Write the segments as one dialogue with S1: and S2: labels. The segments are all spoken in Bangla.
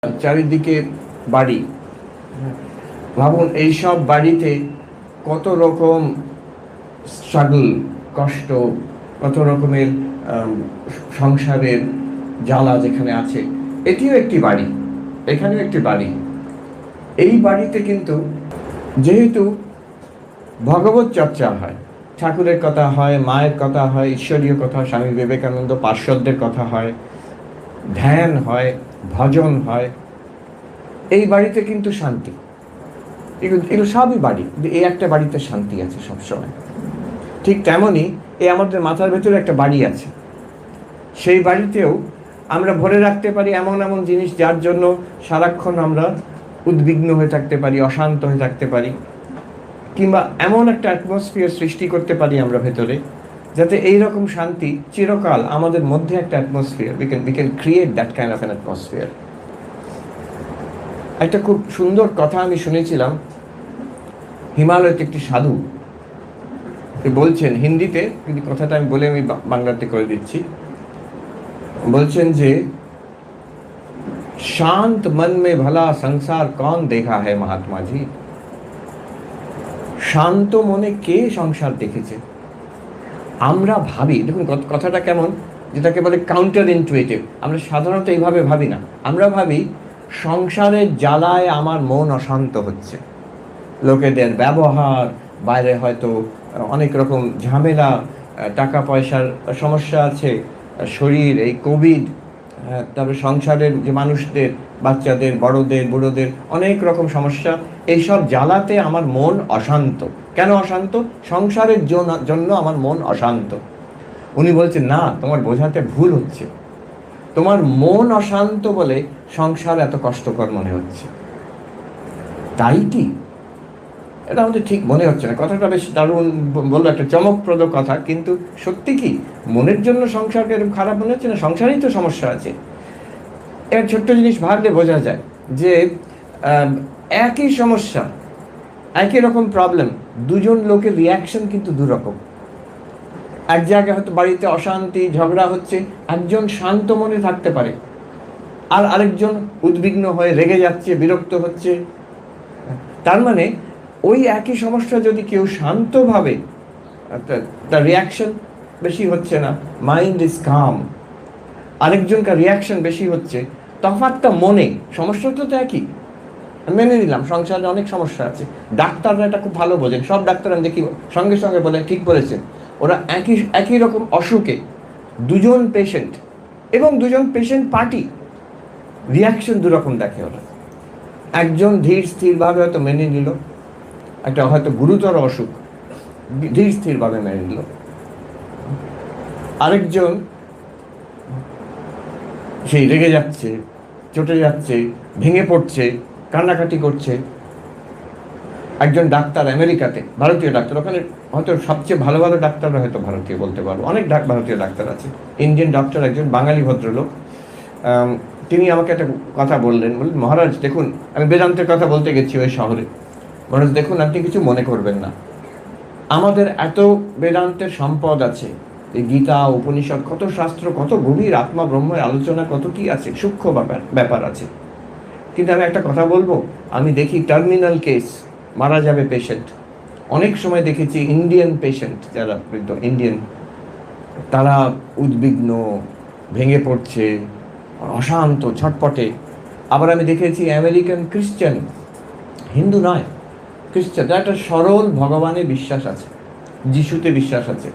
S1: চারিদিকে বাড়ি। ভাবুন এইসব বাড়িতে কত রকম স্ট্রাগল, কষ্ট, কত রকমের সংসারের জ্বালা যেখানে আছে। এটিও একটি বাড়ি, এখানেও একটি বাড়ি। এই বাড়িতে কিন্তু যেহেতু ভগবত চর্চা হয়, ঠাকুরের কথা হয়, মায়ের কথা হয়, ঈশ্বরীয় কথা, স্বামী বিবেকানন্দ পার্শ্বদের কথা হয়, ধ্যান হয়, ভজন হয়, এই বাড়িতে কিন্তু শান্তি। এগুলো সবই বাড়ি, এই একটা বাড়িতে শান্তি আছে সবসময়। ঠিক তেমনই এই আমাদের মাথার ভেতরে একটা বাড়ি আছে, সেই বাড়িতেও আমরা ভরে রাখতে পারি এমন এমন জিনিস যার জন্য সারাক্ষণ আমরা উদ্বিগ্ন হয়ে থাকতে পারি, অশান্ত হয়ে থাকতে পারি, কিংবা এমন একটা অ্যাটমসফিয়ার সৃষ্টি করতে পারি আমরা ভেতরে যাতে এইরকম শান্তি চিরকাল আমাদের মধ্যে একটা atmosphere, we can create that kind of an atmosphere. একটা খুব সুন্দর কথা আমি শুনেছিলাম, হিমালয়তে একটি সাধু বলছেন হিন্দিতে, কিন্তু কথাটা আমি বলে আমি বাংলাতে করে দিচ্ছি। বলছেন যে শান্ত মন মে ভলা সংসার কন দেখা হয় মহাত্মা জি। শান্ত মনে কে সংসার দেখেছে? আমরা ভাবি, দেখুন কথাটা কেমন, যেটাকে বলে কাউন্টার ইনটুইটিভ। আমরা সাধারণত এইভাবে ভাবি না। আমরা ভাবি সংসারের জ্বালায় আমার মন অশান্ত হচ্ছে, লোকেদের ব্যবহার, বাইরে হয়তো অনেক রকম ঝামেলা, টাকা পয়সার সমস্যা আছে, শরীর, এই কোভিড, তারপরে সংসারের যে মানুষদের, বাচ্চাদের, বড়দের, বুড়োদের অনেক রকম সমস্যা, এইসব জ্বালাতে আমার মন অশান্ত। কেন অশান্ত? সংসারের জন্য আমার মন অশান্ত। উনি বলছেন না, তোমার বোঝাতে ভুল হচ্ছে, তোমার মন অশান্ত বলে সংসার এত কষ্টকর মনে হচ্ছে। তাই কি? এটা আমাদের ঠিক মনে হচ্ছে না। কথাটা বেশ দারুণ বললো, একটা চমকপ্রদ কথা, কিন্তু সত্যি কি মনের জন্য সংসারকে এরকম খারাপ মনে হচ্ছে না? সংসারেই তো সমস্যা আছে। এর ছোট্ট জিনিস ভাবলে বোঝা যায় যে একই সমস্যা, একই রকম প্রবলেম, দুজন লোকের রিয়াকশন কিন্তু দুরকম। এক জায়গায় হয়তো বাড়িতে অশান্তি, ঝগড়া হচ্ছে, একজন শান্ত মনে থাকতে পারে, আর আরেকজন উদ্বিগ্ন হয়ে রেগে যাচ্ছে, বিরক্ত হচ্ছে। তার মানে ওই একই সমস্যা যদি কেউ শান্তভাবে, তার রিয়াকশন বেশি হচ্ছে না, মাইন্ড ইজ কাম, আরেকজনকার রিয়াকশন বেশি হচ্ছে, তফাৎটা মনে। সমস্যাটা তো একই, মেনে নিলাম সংসারে অনেক সমস্যা আছে। ডাক্তাররা এটা খুব ভালো বোঝেন, সব ডাক্তার আমি দেখি সঙ্গে সঙ্গে বলে ঠিক বলেছেন। ওরা একই রকম অসুখে দুজন পেশেন্ট এবং দুজন পেশেন্ট পার্টি, রিয়াকশন দুরকম দেখে ওরা। একজন ধীর স্থিরভাবে হয়তো মেনে নিল, একটা হয়তো গুরুতর অসুখ, ধীর স্থিরভাবে মেনে নিল। আরেকজন সেই রেগে যাচ্ছে, চটে যাচ্ছে, ভেঙে পড়ছে, কান্নাকাটি করছে। একজন ডাক্তার আমেরিকাতে, ভারতীয় ডাক্তার, ওখানে হয়তো সবচেয়ে ভালো ভালো ডাক্তাররা হয়তো ভারতীয় বলতে পারবো, অনেক ভারতীয় ডাক্তার আছে। ইন্ডিয়ান ডক্টর, একজন বাঙালি ভদ্রলোক, তিনি আমাকে একটা কথা বললেন, মহারাজ দেখুন, আমি বেদান্তের কথা বলতে গেছি ওই শহরে। মহারাজ দেখুন, আপনি কিছু মনে করবেন না, আমাদের এত বেদান্তের সম্পদ আছে, এই গীতা, উপনিষদ, কত শাস্ত্র, কত গভীর আত্মা ব্রহ্মের আলোচনা, কত কি আছে, সূক্ষ্ম ব্যাপার আছে। কিন্তু আমি একটা কথা বলবো, আমি দেখি টার্মিনাল কেস, মারা যাবে পেশেন্ট। অনেক সময় দেখেছি ইন্ডিয়ান পেশেন্ট, যারা বৃদ্ধ ইন্ডিয়ান, তারা উদ্বিগ্ন, ভেঙে পড়ছে, অশান্ত, ছটপটে। আবার আমি দেখেছি আমেরিকান ক্রিশ্চান, হিন্দু নয়, খ্রিস্টান, যার একটা সরল ভগবানে বিশ্বাস আছে, যিশুতে বিশ্বাস আছে,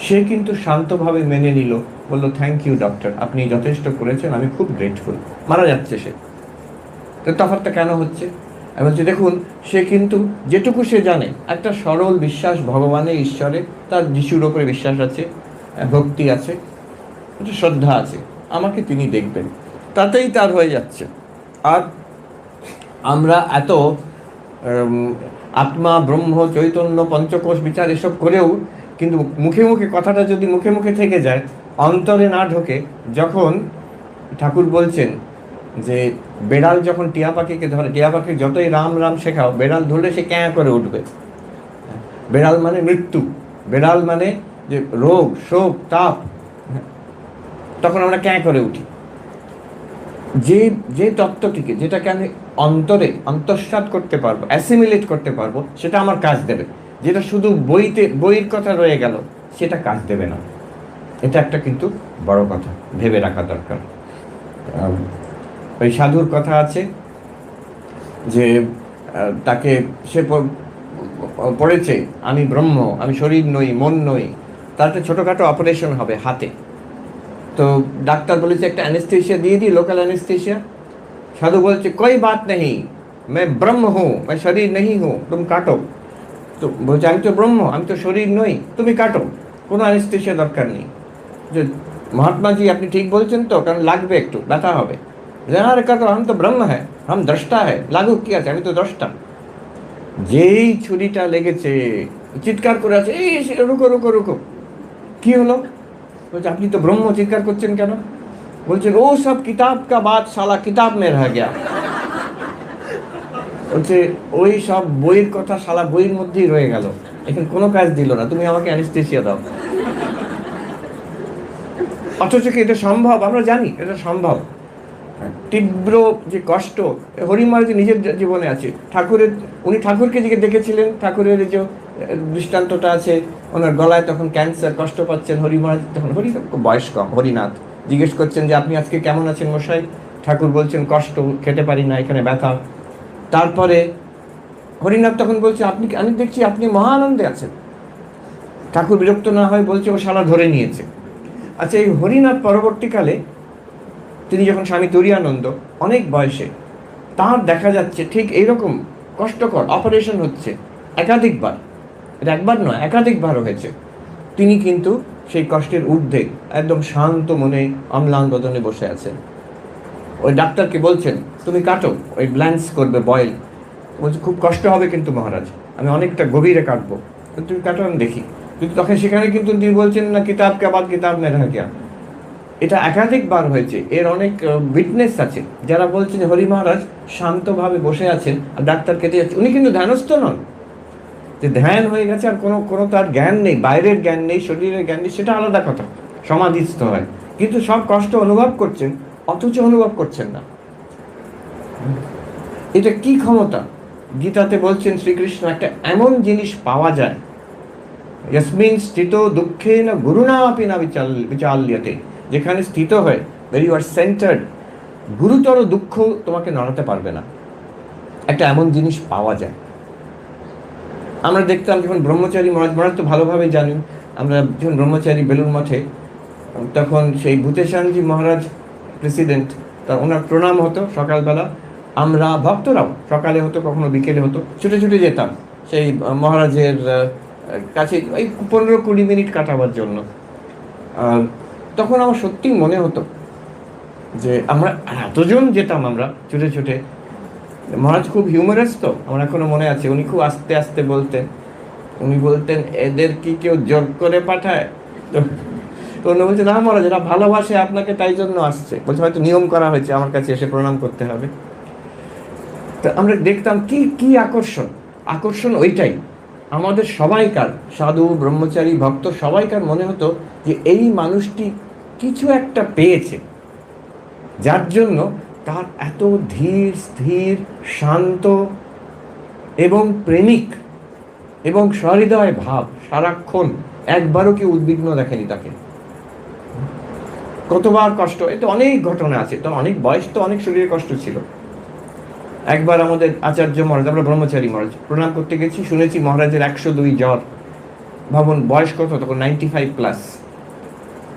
S1: সে কিন্তু শান্তভাবে মেনে নিল, বললো থ্যাংক ইউ ডক্টর, আপনি যথেষ্ট করেছেন, আমি খুব গ্রেটফুল। মারা যাচ্ছে সে। তো তফাৎটা কেন হচ্ছে? আমি বলছি দেখুন, সে কিন্তু যেটুকু সে জানে, একটা সরল বিশ্বাস ভগবানে, ঈশ্বরে, তার যিশুর ওপরে বিশ্বাস আছে, ভক্তি আছে, একটা শ্রদ্ধা আছে, আমাকে তিনি দেখবেন, তাতেই তার হয়ে যাচ্ছে। আর আমরা এত আত্মা, ব্রহ্ম, চৈতন্য, পঞ্চকোষ বিচার এসব করেও কিন্তু মুখে মুখে কথাটা যদি মুখে মুখে থেকে যায়, অন্তরে না ঢোকে, যখন ঠাকুর বলছেন যে বেড়াল যখন টিয়া পাখিকে ধরে, টিয়া পাখি যতই রাম রাম শেখাও, বেড়াল ধরলে সে ক্যাঁ করে উঠবে। বেড়াল মানে মৃত্যু, বেড়াল মানে যে রোগ, শোক, তাপ, তখন আমরা ক্যাঁ করে উঠি। যে যে তত্ত্বটিকে, যেটাকে আমি অন্তরে অন্তঃসাৎ করতে পারবো, অ্যাসিমিলেট করতে পারবো, সেটা আমার কাজ দেবে। যেটা শুধু বইয়ের কথা রয়ে গেল, সেটা কাজ দেবে না। এটা একটা কিন্তু বড় কথা, ভেবে রাখা দরকার। ওই সাধুর কথা আছে যে তাকে সে পড়েছে, আমি ব্রহ্ম, আমি শরীর নই, মন নই। তার একটা ছোটোখাটো অপারেশন হবে হাতে। তো ডাক্তার বলেছে একটা অ্যানেস্থেশিয়া দিয়ে দিই, লোকাল অ্যানেস্থেশিয়া। সাধু বলছে कोई बात नहीं, मैं ब्रह्म हूँ, मैं शरीर नहीं हूँ, तुम काटो। তো বলছে আমি তো ব্রহ্ম, আমি তো শরীর নই, তুমি কাটো, কোনো অ্যানেস্থেশিয়া দরকার নেই। যে মহাত্মাজি আপনি ঠিক বলছেন তো, কারণ লাগবে, একটু ব্যথা হবে। আরে কাটো, আমি তো ব্রহ্ম হ্যাঁ, হাম দ্রষ্টা হ্যাঁ, লাগুক কি আছে, আমি তো দ্রষ্টা। যেই ছুরিটা লেগেছে, চিৎকার করে আছে, এই রুকো রুকো রুকো। কি হলো? বলছে আপনি তো ব্রহ্ম, চিৎকার করছেন কেন? বলছে ও সব কিতাব কা বাত সালা কিতাব মে রহ গয়া। বলছে ওই সব বইয়ের কথা শালা বইয়ের মধ্যেই রয়ে গেল, এখানে কোনো কাজ দিল না, তুমি আমাকে অ্যানেস্থেশিয়া দাও। অথচ কি এটা সম্ভব? আমরা জানি এটা সম্ভব। তীব্র যে কষ্ট হরিমার যে নিজের জীবনে আছে, ঠাকুরের, উনি ঠাকুরকে যে দেখেছিলেন, ঠাকুরের যে দৃষ্টান্তটা আছে, ওনার গলায় তখন ক্যান্সার, কষ্ট পাচ্ছেন হরিমহারাজ তখন, বয়স কম, হরিনাথ জিজ্ঞেস করছেন যে আপনি আজকে কেমন আছেন মশাই? ঠাকুর বলছেন কষ্ট, খেতে পারি না, এখানে ব্যথা। তারপরে হরিনাথ তখন বলছে আপনি, আমি দেখছি আপনি মহা আনন্দে আছেন। ঠাকুর বিরক্ত না হয় বলছে ও শালা ধরে নিয়েছে। আচ্ছা, এই হরিনাথ পরবর্তীকালে তিনি যখন স্বামী তুরীয়ানন্দ অনেক বয়সে, তার দেখা যাচ্ছে ঠিক এইরকম কষ্টকর অপারেশন হচ্ছে একাধিকবার, এটা একবার নয় একাধিকবার হয়েছে। তিনি কিন্তু সেই কষ্টের ঊর্ধ্বে একদম শান্ত মনে অম্লান বদনে বসে আছেন। ওই ডাক্তারকে বলছেন তুমি কাটো, ওই ব্ল্যান্স করবে, বয়েল। বলছে খুব কষ্ট হবে কিন্তু মহারাজ, আমি অনেকটা গভীরে কাটবো, তুমি কাটো, আমি দেখি। কিন্তু তখন সেখানে কিন্তু তিনি বলছেন না কিতাব কে বাদ কিতাব মে রহ গয়া। এটা একাধিকবার হয়েছে, এর অনেক উইটনেস আছে যারা বলছেন হরি মহারাজ শান্তভাবে বসে আছেন আর ডাক্তার কেটে যাচ্ছে। উনি কিন্তু ধ্যানস্থ নন, যে ধ্যান হয়ে গেছে আর কোনো কোনো তার জ্ঞান নেই, বাইরের জ্ঞান নেই, শরীরের জ্ঞান নেই, সেটা আলাদা কথা, সমাধিস্থ হয়। কিন্তু সব কষ্ট অনুভব করছেন, অথচ অনুভব করছেন না। এটা কি ক্ষমতা? গীতাতে বলছেন শ্রীকৃষ্ণ একটা এমন জিনিস পাওয়া যায়, ইয়াসমিন স্থিত দুঃখে না গুরুণা আপি না বিচাল্যতে, যেখানে স্থিত হয়, ওয়ের ইউ আর সেন্টার্ড, গুরুতর দুঃখ তোমাকে নড়াতে পারবে না। একটা এমন জিনিস পাওয়া যায়। আমরা দেখতাম যখন ব্রহ্মচারী মহারাজ তো ভালোভাবে জানেন, আমরা যখন ব্রহ্মচারী বেলুর মঠে, তখন সেই ভূতেশানজি মহারাজ প্রেসিডেন্ট, তা ওনার প্রণাম হতো সকালবেলা। আমরা ভক্তরাও সকালে হতো, কখনো বিকেলে হতো, ছুটে ছুটে যেতাম সেই মহারাজের কাছে, ওই 15-20 মিনিট কাটাবার জন্য। আর তখন আমার সত্যিই মনে হতো যে আমরা এতজন যেতাম, আমরা ছুটে ছুটে। মহারাজ খুব হিউমারাস তো, আমার এখনো মনে আছে, উনি খুব আস্তে আস্তে বলতেন। উনি বলতেন এদের কি কেউ জোর করে পাঠায়? তো উনি বলছে না মহারাজ, এরা ভালোবাসে আপনাকে, তাই জন্য আসছে। বলছে হয়তো নিয়ম করা হয়েছে আমার কাছে এসে প্রণাম করতে হবে। তো আমরা দেখতাম কি কি আকর্ষণ, আকর্ষণ ওইটাই আমাদের সবাইকার, সাধু ব্রহ্মচারী ভক্ত সবাইকার মনে হতো যে এই মানুষটি কিছু একটা পেয়েছে, যার জন্য তার এত ধীর স্থির শান্ত এবং প্রেমিক এবং সহৃদয় ভাব, সারাক্ষণ একবারও কি উদ্বিগ্ন দেখেনি তাকে। কতবার কষ্ট, এতে অনেক ঘটনা আছে, তো অনেক বয়স, তো অনেক শরীরে কষ্ট ছিল। একবার আমাদের আচার্য মহারাজ, আমরা ব্রহ্মচারী মহারাজ প্রণাম করতে গেছি, শুনেছি মহারাজের 102 জ্বর। ভাবুন বয়স কত তখন, 95+।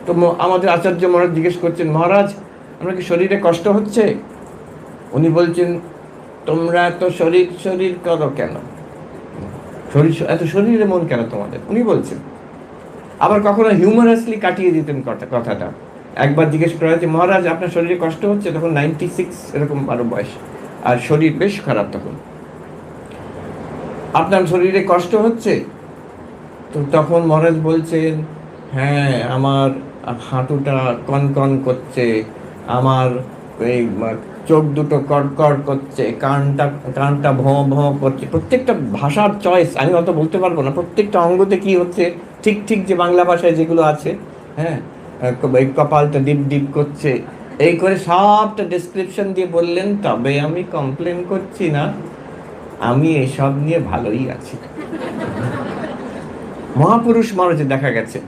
S1: তো আমাদের আচার্য মহারাজ জিজ্ঞেস করছেন মহারাজ আমরা কি শরীরে কষ্ট হচ্ছে? উনি বলছেন তোমরা এত শরীর শরীর করো কেন, শরীর এত শরীরে মন কেন তোমাদের, উনি বলছেন। আবার কখনো হিউমারাসলি কাটিয়ে দিতেন কথাটা। একবার জিজ্ঞেস করা হয়েছে মহারাজ আপনার শরীরে কষ্ট হচ্ছে, তখন 96 এরকম আরো বয়স, আর শরীর বেশ খারাপ তখন। আপনার শরীরে কষ্ট হচ্ছে? তো তখন মহারাজ বলছেন হ্যাঁ আমার হাঁটুটা কনকন করছে, আমার এই চোখ দুটো কড়কড় করছে, কানটা ভঁ ভঁ করছে। প্রত্যেকটা ভাষার চয়েস আমি অত বলতে পারবো না, প্রত্যেকটা অঙ্গতে কি হচ্ছে ঠিক ঠিক যে বাংলা ভাষায় যেগুলো আছে, হ্যাঁ, এই কপালটা ডিপ ডিপ করছে, এই করে সবটা ডেসক্রিপশন দিয়ে বললেন, তবে আমি কমপ্লেন করছি না, আমি এসব নিয়ে ভালোই আছি। মহাপুরুষ মহারাজে দেখা গেছে,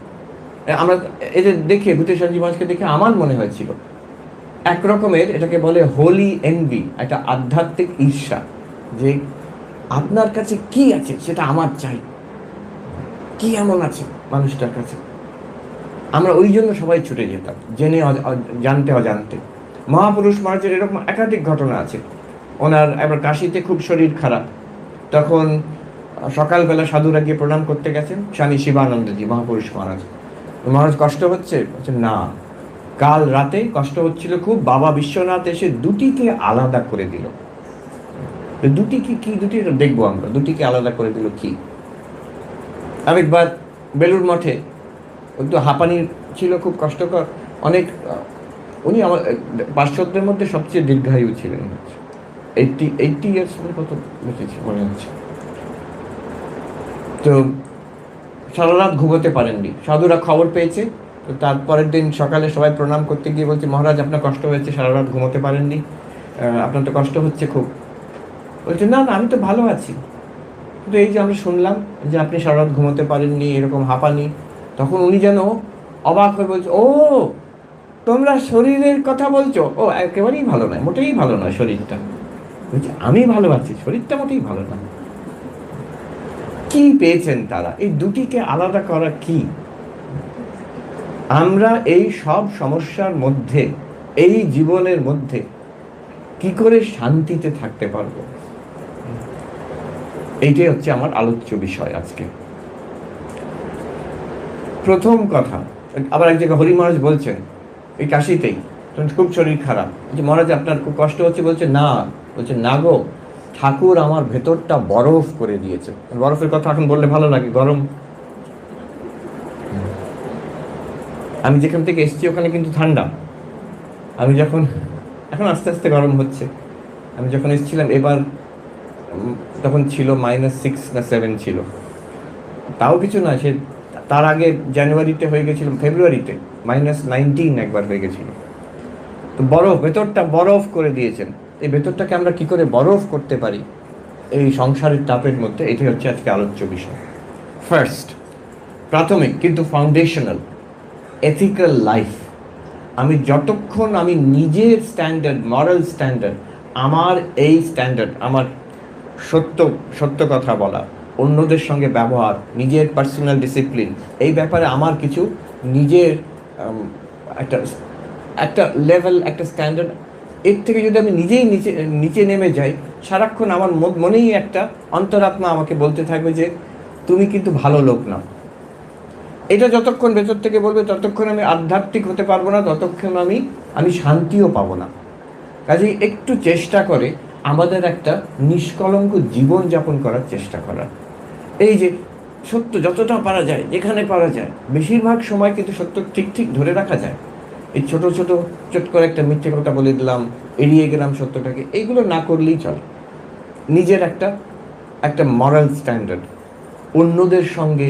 S1: আমরা এদের দেখে ভূতের সঞ্জীব মহারাজকে দেখে আমার মনে হয়েছিল এক রকমের, এটাকে বলে হোলি এনভি, একটা আধ্যাত্মিক ঈর্ষা, যে আপনার কাছে কি আছে সেটা আমার চাই, কি এমন আছে মানুষটার কাছে। আমরা ওই জন্য সবাই ছুটে যেতাম, জেনে জানতে অজান্তে। মহাপুরুষ মহারাজের এরকম একাধিক ঘটনা আছে। ওনার একবার কাশিতে খুব শরীর খারাপ, তখন সকালবেলা সাধুরা গিয়ে প্রণাম করতে গেছেন, স্বামী শিবানন্দজি মহাপুরুষ মহারাজ। মহারাজ কষ্ট হচ্ছে? বলছে না, কাল রাতে কষ্ট হচ্ছিল খুব, বাবা বিশ্বনাথ এসে দুটিকে আলাদা করে দিল। দুটি কি দুটি দেখবো আমরা, দুটিকে আলাদা করে দিল কি। আরেকবার বেলুড় মঠে একটু হাঁপানি ছিল, খুব কষ্টকর, অনেক, উনি আমার পার্শ্বদের মধ্যে সবচেয়ে দীর্ঘায়ু ছিলেন, 80 ইয়ার্স কত বেঁচেছে মনে হচ্ছে। তো সারা রাত ঘুমোতে পারেননি, সাধুরা খবর পেয়েছে। তো তারপরের দিন সকালে সবাই প্রণাম করতে গিয়ে বলছে, মহারাজ আপনার কষ্ট হয়েছে, সারা রাত ঘুমোতে পারেননি, আপনার তো কষ্ট হচ্ছে খুব। বলছে না না, আমি তো ভালো আছি, কিন্তু এই যে আমরা শুনলাম যে আপনি সারা রাত ঘুমোতে পারেননি, এরকম হাঁপানি। তখন উনি যেন অবাক হয়ে বলছে, ও তোমরা শরীরের কথা বলছো? ও একেবারেই ভালো নয়, মোটেই ভালো নয় শরীরটা। বলছে আমি ভালো আছি, শরীরটা মোটেই ভালো না। কি পেয়েছেন তারা? এই দুটিকে আলাদা করা কি? আমরা এই সব সমস্যার মধ্যে, এই জীবনের মধ্যে কি করে শান্তিতে থাকতে পারবো, এইটাই হচ্ছে আমার আলোচ্য বিষয় আজকে। প্রথম কথা, আবার এক জায়গায় হরি মহারাজ বলছেন, এই কাশিতেই খুব শরীর খারাপ, যে মহারাজ আপনার খুব কষ্ট হচ্ছে? বলছে না, বলছে না গো, ঠাকুর আমার ভেতরটা বরফ করে দিয়েছে। বরফের কথা এখন বললে ভালো লাগে, গরম। আমি যেখান থেকে এসেছি ওখানে কিন্তু ঠান্ডা। আমি যখন, এখন আস্তে আস্তে গরম হচ্ছে, আমি যখন এসেছিলাম এবার তখন ছিল -6 না 7 ছিল, তাও কিছু না। সে তার আগে জানুয়ারিতে হয়ে গেছিল, ফেব্রুয়ারিতে -19 একবার হয়ে গেছিল। তো বরফ, ভেতরটা বরফ করে দিয়েছেন। এই ভেতরটাকে আমরা কি করে বরফ করতে পারি এই সংসারের তাপের মধ্যে, এটাই হচ্ছে আজকে আলোচ্য বিষয়। ফার্স্ট, প্রাথমিক কিন্তু ফাউন্ডেশনাল, এথিক্যাল লাইফ। আমি যতক্ষণ আমি নিজের স্ট্যান্ডার্ড, মরাল স্ট্যান্ডার্ড, আমার এই স্ট্যান্ডার্ড, আমার সত্য কথা বলা, অন্যদের সঙ্গে ব্যবহার, নিজের পার্সোনাল ডিসিপ্লিন, এই ব্যাপারে আমার কিছু নিজের একটা লেভেল, একটা স্ট্যান্ডার্ড, এর থেকে যদি আমি নিজেই নিচে নেমে যাই, সারাক্ষণ আমার মনেই একটা অন্তরাত্মা আমাকে বলতে থাকবে যে তুমি কিন্তু ভালো লোক না। এটা যতক্ষণ ভেতর থেকে বলবে ততক্ষণ আমি আধ্যাত্মিক হতে পারবো না, ততক্ষণ আমি শান্তিও পাবো না। কাজেই একটু চেষ্টা করে আমাদের একটা নিষ্কলঙ্ক জীবন যাপন করার চেষ্টা করার, এই যে সত্য যতটা পারা যায়, যেখানে পারা যায়, বেশিরভাগ সময় কিন্তু সত্য ঠিক ধরে রাখা যায়। এই ছোট করে একটা মিথ্যে কথা বলে দিলাম, এড়িয়ে গেলাম সত্যটাকে, এইগুলো না করলেই চলে। নিজের একটা মরাল স্ট্যান্ডার্ড, অন্যদের সঙ্গে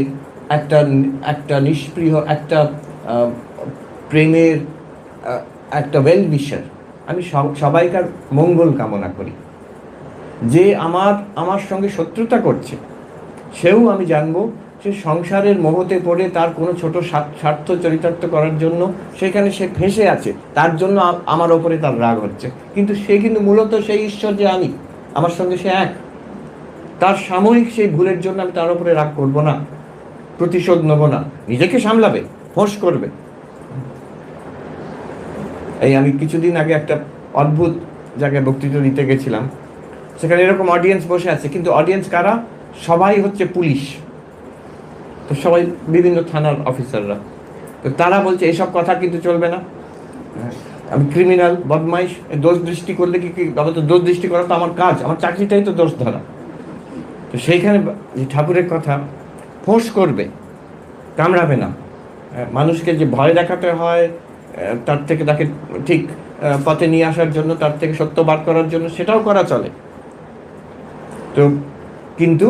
S1: একটা নিষ্প্রিয়, একটা প্রেমের, একটা ওয়েল উইশার। আমি সবাইকার মঙ্গল কামনা করি। যে আমার সঙ্গে শত্রুতা করছে, সেও আমি জানবো সে সংসারের মোহতে পড়ে তার কোনো ছোট স্বার্থ চরিতার্থ করার জন্য সেখানে সে ফেঁসে আছে, তার জন্য আমার ওপরে তার রাগ হচ্ছে। কিন্তু সে কিন্তু মূলত সেই ঈশ্বর যে আমি, আমার সঙ্গে সে এক। তার সাময়িক সেই ভুলের জন্য আমি তার উপরে রাগ করব না, প্রতিশোধ নেব না, নিজেকে সামলাবে, ফোঁস করবে। এই আমি কিছুদিন আগে একটা অদ্ভুত জায়গায় বক্তৃতা দিতে গেছিলাম, সেখানে এরকম অডিয়েন্স বসে আছে, কিন্তু অডিয়েন্স কারা? সবাই হচ্ছে পুলিশ, তো সবাই বিভিন্ন থানার অফিসাররা। তো তারা বলছে এসব কথা কিন্তু চলবে না, আমি ক্রিমিনাল, বদমাইশ, দোষ দৃষ্টি করলে কি আবার তো দোষ দৃষ্টি করা তো আমার কাজ, আমার চাকরিটাই তো দোষ ধরা। তো সেইখানে ঠাকুরের কথা, ফোঁস করবে, কামড়াবে না। মানুষকে যে ভয় দেখাতে হয় তার থেকে, তাকে ঠিক পথে নিয়ে আসার জন্য, তার থেকে সত্য বার করার জন্য, সেটাও করা চলে। তো কিন্তু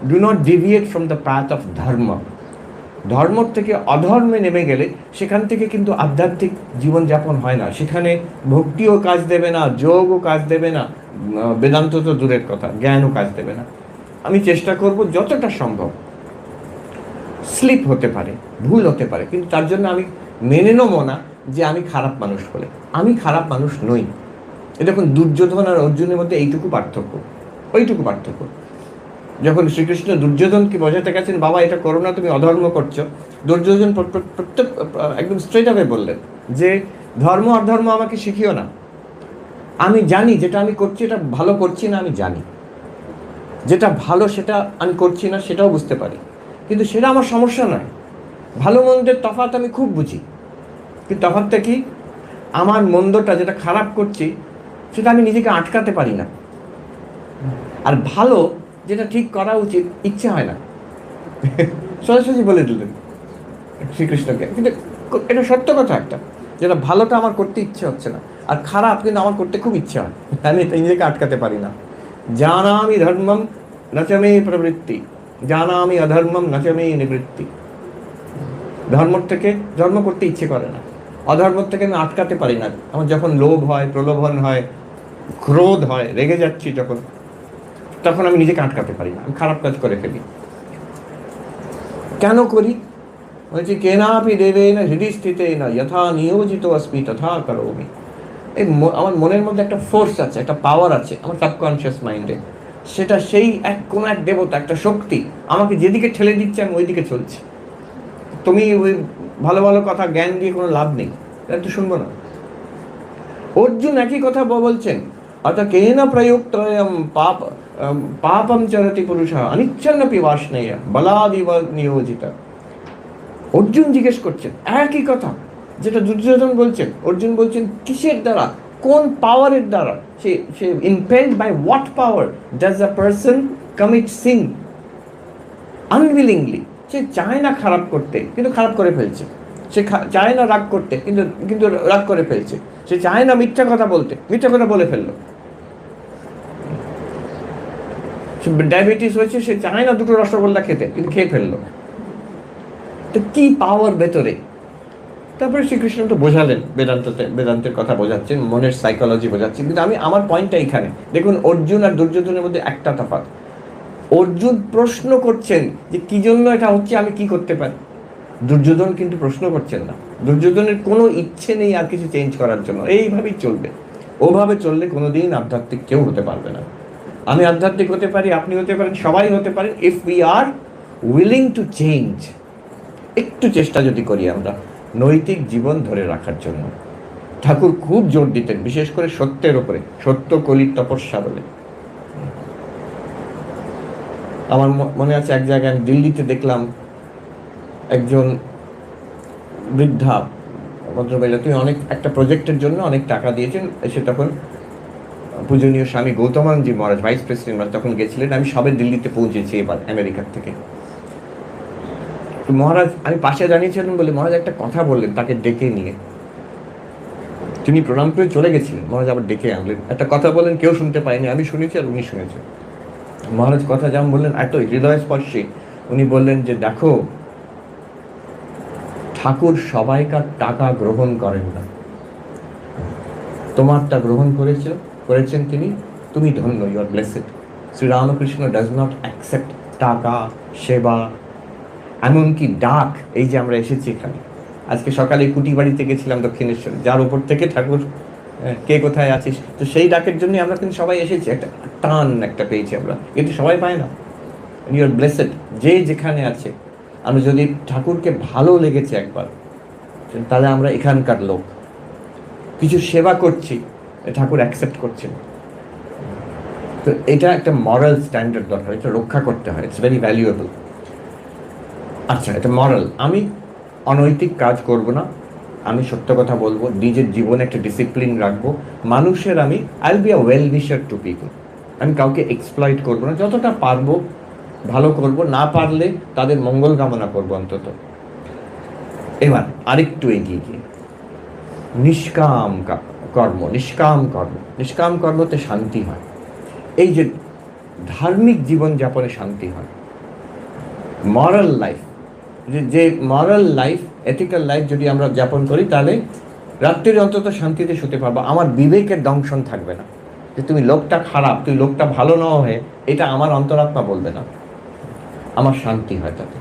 S1: do not deviate from the path of ধর্ম। ধর্ম থেকে অধর্মে নেমে গেলে সেখান থেকে কিন্তু আধ্যাত্মিক জীবনযাপন হয় না। সেখানে ভক্তিও কাজ দেবে না, যোগও কাজ দেবে না, বেদান্ত তো দূরের কথা, জ্ঞানও কাজ দেবে না। আমি চেষ্টা করব যতটা সম্ভব, স্লিপ হতে পারে, ভুল হতে পারে, কিন্তু তার জন্য আমি মেনে নেবো না যে আমি খারাপ মানুষ বলে। আমি খারাপ মানুষ নই। এ দেখুন, দুর্যোধন আর অর্জুনের মধ্যে এইটুকু পার্থক্য, ওইটুকু পার্থক্য। যখন শ্রীকৃষ্ণ দুর্যোধনকে বোঝাতে গেছেন, বাবা এটা করো না, তুমি অধর্ম করছো, দুর্যোধন প্রত্যেক একদম স্ট্রেট আওয়ে বললেন যে ধর্ম অধর্ম আমাকে শিখিও না। আমি জানি যেটা আমি করছি এটা ভালো করছি না, আমি জানি যেটা ভালো সেটা আমি করছি না, সেটাও বুঝতে পারি, কিন্তু সেটা আমার সমস্যা নয়। ভালো মন্দের তফাৎ আমি খুব বুঝি, কিন্তু তফাৎটা কি? আমার মন্দটা যেটা খারাপ করছি সেটা আমি নিজেকে আটকাতে পারি না, আর ভালো যেটা ঠিক করা উচিত ইচ্ছে হয় না। সরাসরি বলে দিলেন শ্রীকৃষ্ণকে, কিন্তু এটা সত্য কথা একটা, যেটা ভালোটা আমার করতে ইচ্ছে হচ্ছে না, আর খারাপ কিন্তু আমার করতে খুব ইচ্ছে হয়, আমি নিজেকে আটকাতে পারি না। জানামি ধর্মম নচমে প্রবৃত্তি, জানামি অধর্মম নচমে নিবৃত্তি। ধর্ম করতে ইচ্ছে করে না, অধর্ম থেকে আমি আটকাতে পারি না। আমার যখন লোভ হয়, প্রলোভন হয়, ক্রোধ হয়, রেগে যাচ্ছি যখন, তখন আমি নিজেকে আটকাতে পারি না, আমি খারাপ কাজ করে ফেলি। কেন করি? বলছি কেনাপি দেবেন হৃদয় স্থিতেন যথা নিয়োজিত অস্মি তথা করোমি। এই আমার মনের মধ্যে একটা ফোর্স আছে, একটা পাওয়ার আছে আমার সাবকনশিয়াস মাইন্ডে, সেটা সেই কোনো এক দেবতা, একটা শক্তি আমাকে যেদিকে ঠেলে দিচ্ছে আমি ওইদিকে চলছি। তুমি ওই ভালো ভালো কথা জ্ঞান দিয়ে কোনো লাভ নেই, এটা তো শুনবো না। অর্জুন একই কথা বলছেন, অর্থাৎ কেন প্রযুক্ত পাপম চরতি পুরুষ অনিচ্ছন্নপি বাসনেয় বলাদিব নিয়োজিত। অর্জুন জিজ্ঞেস করছেন একই কথা যেটা দুর্যোধন বলছেন। অর্জুন বলছেন কিসের দ্বারা, কোন পাওয়ারের দ্বারা, সে impelled by what power does a person commit sin unwillingly. সে চায় না খারাপ করতে, কিন্তু খারাপ করে ফেলছে। সে চায় না রাগ করতে, কিন্তু রাগ করে ফেলছে। সে চায় না মিথ্যা কথা বলতে, মিথ্যা কথা বলে ফেললো। ডায়াবেটিস হয়েছে, সে চায় না দুটো রসগোল্লা খেতে, কিন্তু খেয়ে ফেললো। তো কি পাওয়ার ভেতরে? তারপরে শ্রীকৃষ্ণ তো বোঝালেন, বেদান্তের কথা বোঝাচ্ছেন, মনের সাইকোলজি বোঝাচ্ছেন। কিন্তু আমার পয়েন্টটা এইখানে দেখুন, অর্জুন আর দুর্যোধনের মধ্যে একটা তফাৎ। অর্জুন প্রশ্ন করছেন যে কি জন্য এটা হচ্ছে, আমি কি করতে পারি। দুর্যোধন কিন্তু প্রশ্ন করছেন না। দুর্যোধনের কোনো ইচ্ছে নেই আর কিছু চেঞ্জ করার জন্য, এইভাবেই চলবে। ওভাবে চললে কোনোদিন আধ্যাত্মিক কেউ হতে পারবে না। আমি আধ্যাত্মিক হতে পারি, আপনি হতে পারেন, সবাই হতে পারেন, if we are willing to change. একটু চেষ্টা যদি করি আমরা নৈতিক জীবন ধরে রাখার জন্য। ঠাকুর খুব জোর দিতেন বিশেষ করে সত্যের ওপরে, সত্য কলির তপস্যা বলে। আমার মনে আছে এক জায়গায় আমি দিল্লিতে দেখলাম একজন বৃদ্ধা ভদ্রমহিলা, তিনি একটা প্রজেক্টের জন্য অনেক টাকা দিয়েছেন। এসে তখন পূজনীয় স্বামী গৌতমানন্দজি মহারাজ, ভাইস প্রেসিডেন্ট, তখন গেছিলেন। আমি সবে দিল্লিতে পৌঁছেছি এবার আমেরিকার থেকে। মহারাজ, আমি পাশে দাঁড়িয়েছিলাম বলে মহারাজ একটা কথা বললেন, তাকে ডেকে নিয়ে। তিনি প্রণাম করে চলে গেছিলেন, মহারাজ আবার ডেকে আনলেন, একটা কথা বললেন, কেউ শুনতে পায়নি, আমি শুনেছি আর উনি শুনেছেন। মহারাজ কথা যেমন বললেন এত হৃদয়স্পর্শী। উনি বললেন যে দেখো, ঠাকুর সবাইকার টাকা গ্রহণ করেন না, তোমারটা গ্রহণ করেছেন তিনি, তুমি ধন্য, you are blessed. Sri Ramakrishna does not accept টাকা, সেবা, এমনকি ডাক। এই যে আমরা এসেছি এখানে, আজকে সকালে কুটি বাড়িতে গেছিলাম দক্ষিণেশ্বরে, যার উপর থেকে ঠাকুর কে কোথায় আছিস, তো সেই ডাকের জন্য আমরা কিন্তু সবাই এসেছি। একটা টান একটা পেয়েছি আমরা, কিন্তু সবাই পায় না। ইউ আর ব্লেসেড, যে যেখানে আছে। আমরা যদি ঠাকুরকে ভালো লেগেছে একবার, তাহলে আমরা এখানকার লোক, কিছু সেবা করছি, ঠাকুর অ্যাকসেপ্ট করছেন। তো এটা একটা মরাল স্ট্যান্ডার্ড দরকার, এটা রক্ষা করতে হয়, ইটস ভেরি ভ্যালুয়েবল। আচ্ছা, এটা মরাল। আমি অনৈতিক কাজ করব না, আমি সত্য কথা বলবো, নিজের জীবনে একটা ডিসিপ্লিন রাখবো। মানুষের আমি I will be a well wisher to people. আমি কাউকে এক্সপ্লয়েট করবো না, যতটা পারবো ভালো করব, না পারলে তাদের মঙ্গল কামনা করবো অন্তত। এবার আরেকটু এগিয়ে গিয়ে নিষ্কাম কর্মতে শান্তি হয়। এই যে ধার্মিক জীবনযাপনে শান্তি হয়, মরাল লাইফ, যে মরাল লাইফ, এথিক্যাল লাইফ যদি আমরা যাপন করি, তাহলে রাত্রির অন্তত শান্তিতে শুতে পারবো। আমার বিবেকের দংশন থাকবে না যে তুমি লোকটা খারাপ, তুই লোকটা ভালো না হয়ে, এটা আমার অন্তরাত্মা বলবে না, আমার শান্তি হয় তাতে।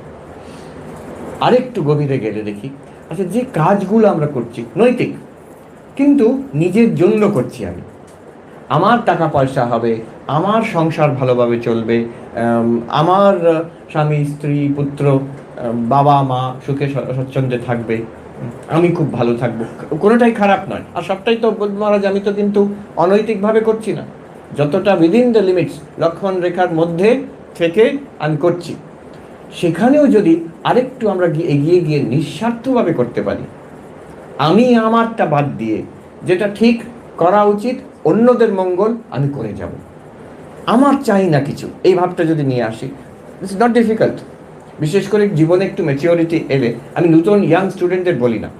S1: আরেকটু গভীরে গেলে দেখি, আচ্ছা যে কাজগুলো আমরা করছি নৈতিক, কিন্তু নিজের জন্য করছি, আমি আমার টাকা পয়সা হবে, আমার সংসার ভালোভাবে চলবে, আমার স্বামী স্ত্রী পুত্র বাবা মা সুখে স্বচ্ছন্দে থাকবে, আমি খুব ভালো থাকবো, কোনোটাই খারাপ নয়। আর সবটাই তো মহারাজ আমি তো কিন্তু অনৈতিকভাবে করছি না, যতটা উইদিন দ্য লিমিটস, লক্ষণ রেখার মধ্যে থেকে আমি করছি, সেখানেও যদি আরেকটু আমরা এগিয়ে গিয়ে নিঃস্বার্থভাবে করতে পারি, আমি আমারটা বাদ দিয়ে যেটা ঠিক করা উচিত, অন্যদের মঙ্গল আমি করে যাব, আমার চাই না কিছু, এই ভাবটা যদি নিয়ে আসি, ইটস নট ডিফিকাল্ট। বিশেষ করে জীবনে একটু ম্যাচিওরিটি এলে, আমি নতুন ইয়াং স্টুডেন্টদের বলি না,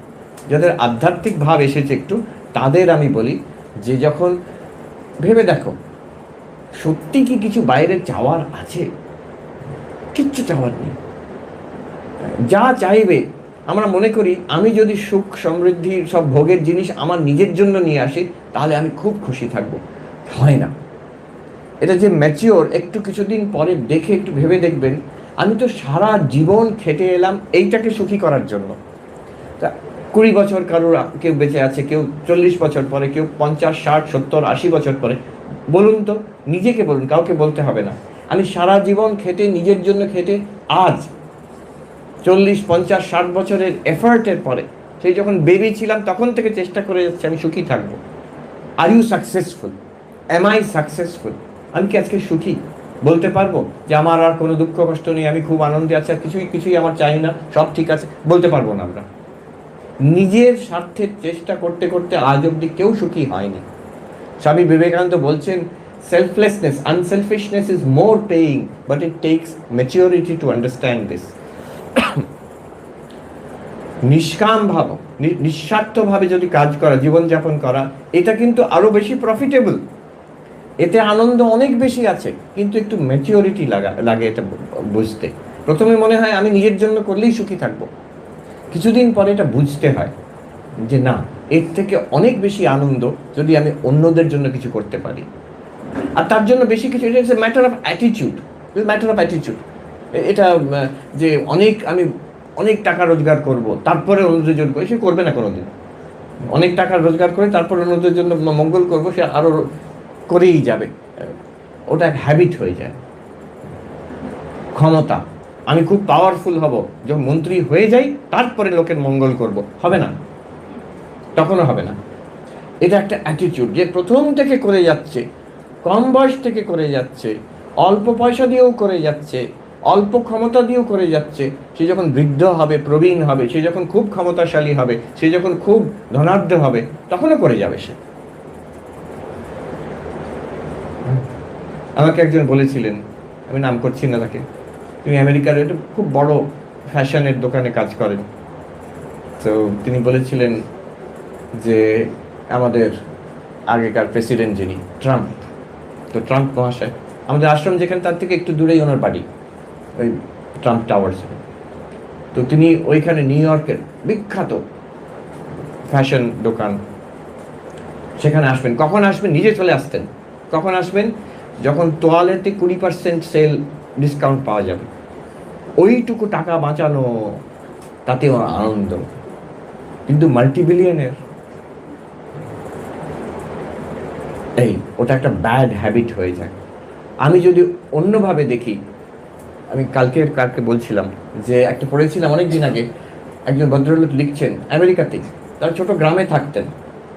S1: যাদের আধ্যাত্মিক ভাব এসেছে একটু, তাদের আমি বলি যে যখন ভেবে দেখো সত্যি কি কিছু বাইরে চাওয়ার আছে? কিচ্ছু চাওয়ার নেই। যা চাইবে, আমরা মনে করি আমি যদি সুখ সমৃদ্ধি সব ভোগের জিনিস আমার নিজের জন্য নিয়ে আসি, তাহলে আমি খুব খুশি থাকবো। হয় না। এটা যে ম্যাচিওর, একটু কিছুদিন পরে দেখে একটু ভেবে দেখবেন, আমি তো সারা জীবন খেটে এলাম এইটাকে সুখী করার জন্য। তা 20 বছর কারোর কেউ বেঁচে আছে, কেউ 40 বছর পরে, কেউ 50, 60, 70, 80 বছর পরে। বলুন তো, নিজেকে বলুন, কাউকে বলতে হবে না। আমি সারা জীবন খেটে, নিজের জন্য খেটে, আজ 40, 50, 60 বছরের এফার্টের পরে, সেই যখন বেবি ছিলাম তখন থেকে চেষ্টা করে যাচ্ছি আমি সুখী থাকবো। Are you successful? Am I successful? আমি কি আজকে সুখী? বলতে পারবো যে আমার আর কোনো দুঃখ কষ্ট নেই, আমি খুব আনন্দে আছি, আর কিছুই আমার চাই না, সব ঠিক আছে? বলতে পারবো না আমরা। নিজের স্বার্থের চেষ্টা করতে করতে আজ অব্দি কেউ সুখী হয়নি। স্বামী বিবেকানন্দ বলছেন, selflessness, unselfishness is more paying, but it takes maturity to understand this. নিষ্কাম ভাব, নিঃস্বার্থভাবে যদি কাজ করা, জীবনযাপন করা, এটা কিন্তু আরো বেশি প্রফিটেবল, এতে আনন্দ অনেক বেশি আছে, কিন্তু একটু ম্যাচিওরিটি লাগে এটা বুঝতে। প্রথমে মনে হয় আমি নিজের জন্য করলেই সুখী থাকবো, কিছুদিন পরে এটা বুঝতে হয় যে না, এর থেকে অনেক বেশি আনন্দ যদি আমি অন্যদের জন্য কিছু করতে পারি। আর তার জন্য বেশি কিছু, এটা it's a matter of attitude, matter of attitude. এটা যে আমি অনেক টাকা রোজগার করব তারপরে অন্যদের জন্য, সে করবে না কোনোদিন। অনেক টাকা রোজগার করে তারপর অন্যদের জন্য মঙ্গল করব, সে আরো করেই যাবে, ওটা এক হ্যাবিট হয়ে যায়। ক্ষমতা, আমি খুব পাওয়ারফুল হব, যখন মন্ত্রী হয়ে যাই তারপরে লোকের মঙ্গল করব, হবে না, তখনও হবে না। এটা একটা অ্যাটিটিউড, যে প্রথম থেকে করে যাচ্ছে, কম বয়স থেকে করে যাচ্ছে, অল্প পয়সা দিয়েও করে যাচ্ছে, অল্প ক্ষমতা দিয়েও করে যাচ্ছে, সে যখন বৃদ্ধ হবে, প্রবীণ হবে, সে যখন খুব ক্ষমতাশালী হবে, সে যখন খুব ধনাঢ্য হবে, তখনও করে যাবে সে। আমাকে একজন বলেছিলেন, আমি নাম করছি না তাকে, তিনি আমেরিকার একটা খুব বড় ফ্যাশনের দোকানে কাজ করেন। তো তিনি বলেছিলেন যে আমাদের আগেকার প্রেসিডেন্ট যিনি, ট্রাম্প, তো ট্রাম্প মহাশয়, আমাদের আশ্রম যেখানে তার থেকে একটু দূরেই ওনার বাড়ি, ওই ট্রাম্প টাওয়ার্স। তো তিনি ওইখানে নিউ ইয়র্কের বিখ্যাত ফ্যাশন দোকান, সেখানে আসবেন। কখন আসবেন? নিজে চলে আসতেন। কখন আসবেন? যখন তোয়ালেতে 20% সেল ডিসকাউন্ট পাওয়া যাবে, ওইটুকু টাকা বাঁচানো, তাতে ওর আনন্দ। কিন্তু মাল্টিবিলিয়নের এই ওটা একটা ব্যাড হ্যাবিট হয়ে যায়। আমি যদি অন্যভাবে দেখি, আমি কালকে বলছিলাম যে একটা পড়েছিলাম অনেক দিন আগে, একজন ভদ্রলোক লিখছেন আমেরিকাতে, তারা ছোট গ্রামে থাকতেন,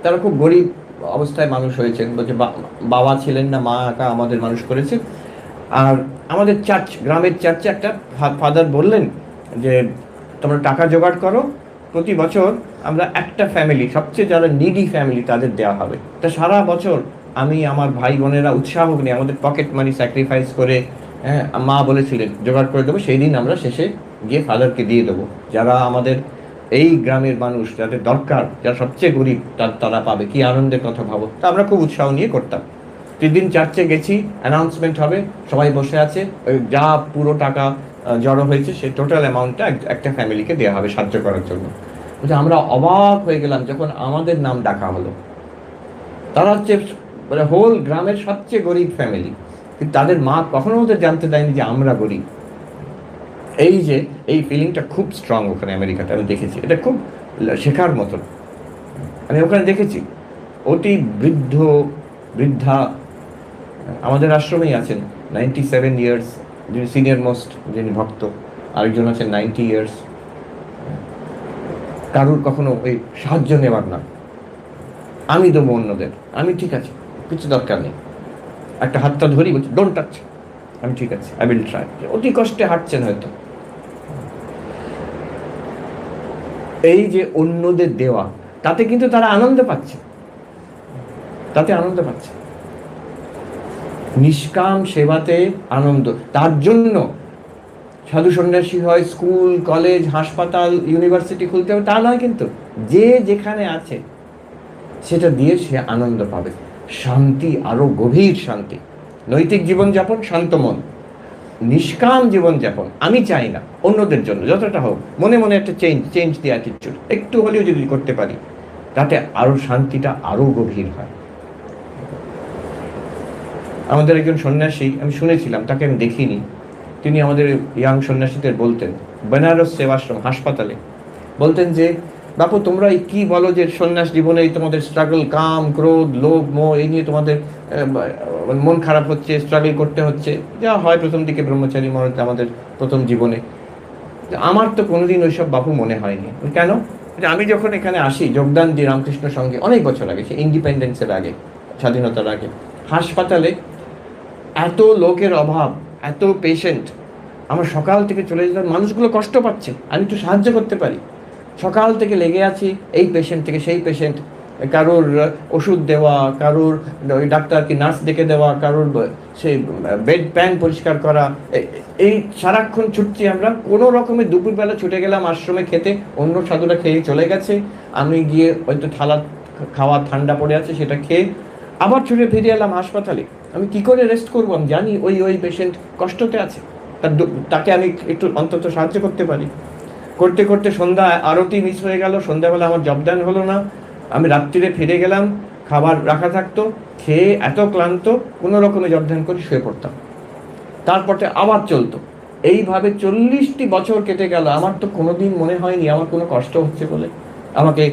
S1: তারা খুব গরিব অবস্থায় মানুষ হয়েছেন, বলছে বাবা ছিলেন না, মা একা আমাদের মানুষ করেছে। আর আমাদের চার্চ, গ্রামের চার্চে একটা ফাদার বললেন যে তোমরা টাকা জোগাড় করো, প্রতি বছর আমরা একটা ফ্যামিলি, সবচেয়ে যারা নিডি ফ্যামিলি, তাদের দেওয়া হবে। তা সারা বছর আমি, আমার ভাই বোনেরা উৎসাহ নিয়ে আমাদের পকেট মানি স্যাক্রিফাইস করে, হ্যাঁ, মা বলেছিলেন জোগাড় করে দেবো, সেই দিন আমরা শেষে গিয়ে ফাদারকে দিয়ে দেবো। যারা আমাদের এই গ্রামের মানুষ, যাদের দরকার, যারা সবচেয়ে গরিব, তারা পাবে। কি আনন্দের কথা ভাবো। তা আমরা খুব উৎসাহ নিয়ে করতাম। যেদিন চার্চে গেছি, অ্যানাউন্সমেন্ট হবে, সবাই বসে আছে, ওই যা পুরো টাকা জড়ো হয়েছে, সেই টোটাল অ্যামাউন্টটা একটা ফ্যামিলিকে দেওয়া হবে সাহায্য করার জন্য। বলছে আমরা অবাক হয়ে গেলাম যখন আমাদের নাম ডাকা হলো। তারা হচ্ছে মানে হোল গ্রামের সবচেয়ে গরিব ফ্যামিলি, কিন্তু তাদের মা কখনো ওদের জানতে দেয়নি যে আমরা গরিব। এই যে এই ফিলিংটা খুব স্ট্রং ওখানে আমেরিকাতে আমি দেখেছি, এটা খুব শেখার মতন। আমি ওখানে দেখেছি অতি বৃদ্ধা আমাদের আশ্রমেই আছেন 97 ইয়ার্স, যিনি সিনিয়র মোস্ট, যিনি ভক্ত, আরেকজন আছেন 90 ইয়ার্স। কারুর কখনো ওই সাহায্য নেবার না, আমি দেবো অন্যদের, আমি ঠিক আছে, কিছু দরকার নেই, একটা হাতটা ধরি, বলছি ডোন্ট টাচ, আমি ঠিক আছে, আই উইল ট্রাই। অতি কষ্টে হাঁটছেন হয়তো। এই যে অন্যদের দেওয়া, তাতে কিন্তু তারা আনন্দ পাচ্ছে, তাতে আনন্দ পাচ্ছে। নিষ্কাম সেবাতে আনন্দ। তার জন্য সাধু সন্ন্যাসী হয়, স্কুল কলেজ হাসপাতাল ইউনিভার্সিটি খুলতে হবে তা নয়, কিন্তু যে যেখানে আছে সেটা দিয়ে সে আনন্দ পাবে, শান্তি, আরো গভীর শান্তি। নৈতিক জীবনযাপন, শান্ত মন, নিষ্কাম জীবনযাপন আমি চাই না, অন্যদের জন্য যতটা হোক মনে মনে একটা চেঞ্জ দিয়ে অ্যাটিটিউড একটু হলেও যদি করতে পারি, তাতে আরো শান্তিটা আরো গভীর হয়। আমাদের একজন সন্ন্যাসী আমি শুনেছিলাম, তাকে আমি দেখিনি, তিনি আমাদের ইয়াং সন্ন্যাসীদের বলতেন, বেনারস সেবাশ্রম হাসপাতালে বলতেন যে বাপু তোমরা এই কি বলো যে সন্ন্যাস জীবনে এই তোমাদের স্ট্রাগল, কাম ক্রোধ লোভ মোহ, এই নিয়ে তোমাদের মন খারাপ হচ্ছে, স্ট্রাগল করতে হচ্ছে, যা হয় প্রথম দিকে ব্রহ্মচারী মরতে আমাদের প্রথম জীবনে। আমার তো কোনোদিন ওইসব বাপু মনে হয়নি। কেন? আমি যখন এখানে আসি যোগদান দিই রামকৃষ্ণ সঙ্গে অনেক বছর আগে, সে ইন্ডিপেন্ডেন্সের আগে, স্বাধীনতার আগে, হাসপাতালে এত লোকের অভাব, এত পেশেন্ট, আমার সকাল থেকে চলে যেতাম, মানুষগুলো কষ্ট পাচ্ছে, আমি একটু সাহায্য করতে পারি, সকাল থেকে লেগে আছি এই পেশেন্ট থেকে সেই পেশেন্ট, কারোর ওষুধ দেওয়া, কারোর ওই ডাক্তার কি নার্স ডেকে দেওয়া, কারোর সেই বেড প্যান পরিষ্কার করা, এই সারাক্ষণ ছুটছি আমরা। কোনো রকমের দুপুরবেলা ছুটে গেলাম আশ্রমে খেতে, অন্য সাধুরা খেয়ে চলে গেছে, আমি গিয়ে হয়তো থালা খাওয়া ঠান্ডা পড়ে আছে সেটা খেয়ে আবার ছুটে ফিরে এলাম হাসপাতালে। আমি কি করে রেস্ট করবো? আমি জানি ওই পেশেন্ট কষ্টতে আছে, তাকে আমি একটু অন্তত সাহায্য করতে পারি। করতে করতে সন্ধ্যা আরতি মিস হয়ে গেল, সন্ধ্যাবেলা আমার জবদান হলো না, আমি রাত্রিরে ফিরে গেলাম, খাবার রাখা থাকতো, খেয়ে এত ক্লান্ত কোনো রকমে জবদান করে শুয়ে পড়তাম, তারপরে আবার চলতো। এইভাবে 40টি বছর কেটে গেল। আমার তো কোনোদিন মনে হয়নি আমার কোনো কষ্ট হচ্ছে বলে, আমাকে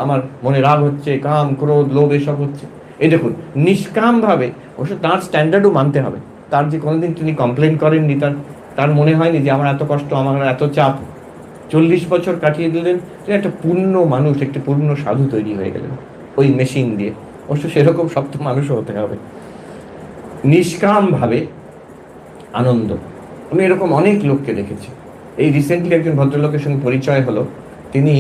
S1: আমার মনে রাগ হচ্ছে, কাম ক্রোধ লোভ এসব হচ্ছে। এই দেখুন, নিষ্কামভাবে, অবশ্য তার স্ট্যান্ডার্ডও মানতে হবে, তার যে কোনোদিন তিনি কমপ্লেন করেননি, তার মনে হয়নি যে আমার এত কষ্ট, আমার এত চাপ। 40 বছর কাটিয়ে দিলেন, একটা পূর্ণ মানুষ, একটি পূর্ণ সাধু তৈরি হয়ে গেলেন ওই মেশিন দিয়ে। অবশ্য সেরকম শক্ত মানুষও হতে হবে। নিষ্কামভাবে আনন্দ, আমি এরকম অনেক লোককে দেখেছি। এই রিসেন্টলি একজন ভদ্রলোকের সঙ্গে পরিচয় হলো, তিনি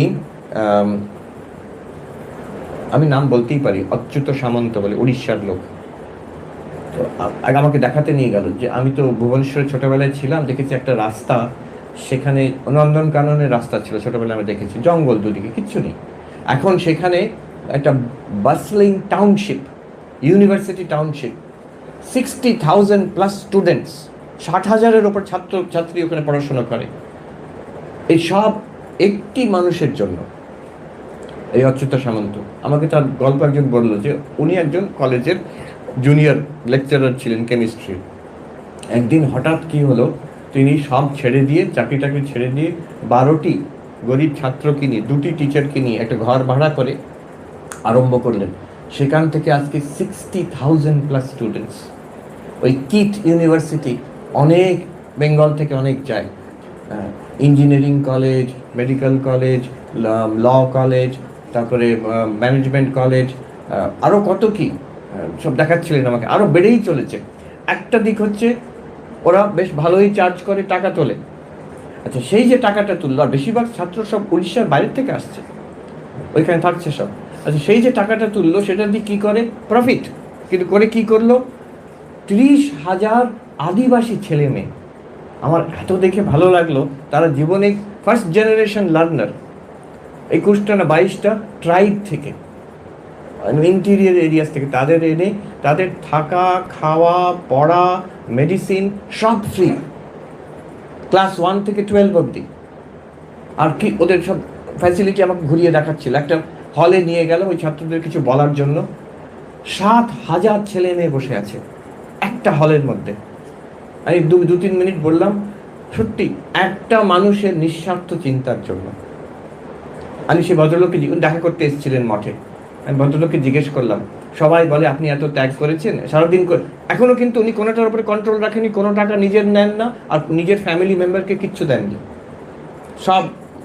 S1: আমি নাম বলতেই পারি, অচ্যুত সামন্ত বলে, উড়িষ্যার লোক। তো আমাকে দেখাতে নিয়ে গেল যে আমি তো ভুবনেশ্বরে ছোটবেলায় ছিলাম, দেখেছি একটা রাস্তা, সেখানে নন্দনকাননের রাস্তা ছিল ছোটবেলায়, আমি দেখেছি জঙ্গল দুদিকে কিচ্ছু নেই, এখন সেখানে একটা bustling township, university township, 60,000 plus students, 60,000-এর ওপর ছাত্রী ওখানে পড়াশোনা করে। এই সব একটি মানুষের জন্য, এই অচ্যুত সামন্ত। আমাকে তার গল্প একজন বললো যে উনি একজন কলেজের জুনিয়র লেকচারার ছিলেন কেমিস্ট্রি। একদিন হঠাৎ কি হলো, তিনি সব ছেড়ে দিয়ে, চাকরি টাকরি ছেড়ে দিয়ে 12টি গরিব ছাত্রকে নিয়ে, 2টি টিচারকে নিয়ে একটা ঘর ভাড়া করে আরম্ভ করলেন। সেখান থেকে আজকে 60,000 প্লাস স্টুডেন্টস। ওই কিট ইউনিভার্সিটি, অনেক বেঙ্গল থেকে অনেক যায়, engineering college, medical college, law college, তারপরে ম্যানেজমেন্ট কলেজ, আরও কত কি সব দেখাচ্ছিলেন আমাকে, আরও বেড়েই চলেছে। একটা দিক হচ্ছে ওরা বেশ ভালোই চার্জ করে, টাকা তোলে। আচ্ছা, সেই যে টাকাটা তুললো, আর বেশিরভাগ ছাত্র সব উড়িষ্যার বাইরের থেকে আসছে, ওইখানে থাকছে সব। আচ্ছা, সেই যে টাকাটা তুললো সেটা দিয়ে কী করে? প্রফিট। কিন্তু করে কি করলো? 30,000 আদিবাসী ছেলে মেয়ে, আমার এত দেখে ভালো লাগলো, তারা জীবনে ফার্স্ট জেনারেশন লার্নার, 21টা না 22টা ট্রাইব থেকে, ইন্টিরিয়ার এরিয়াস থেকে, তাদের এনে তাদের থাকা, খাওয়া, পড়া, মেডিসিন সব ফ্রি। ক্লাস 1 থেকে 12 অবধি। আর কি ওদের সব ফ্যাসিলিটি আমাকে ঘুরিয়ে দেখাচ্ছিল। একটা হলে নিয়ে গেল ওই ছাত্রদের কিছু বলার জন্য। 7,000 ছেলে মেয়ে বসে আছে একটা হলের মধ্যে। আমি 2-3 মিনিট বললাম, সত্যি একটা মানুষের নিঃস্বার্থ চিন্তার জন্য। আমি সেই ভদ্রলোককে দেখা করতে এসেছিলেন মঠে। আমি ভদ্রলোককে জিজ্ঞেস করলাম, সবাই বলে আপনি এত ত্যাগ করেছেন সারাদিন এখনো কিন্তু উনি কোনোটার উপরে কন্ট্রোল রাখেনি, কোনো টাকা নিজের নেন না, আর নিজের ফ্যামিলি মেম্বারকে কিচ্ছু দেননি, সব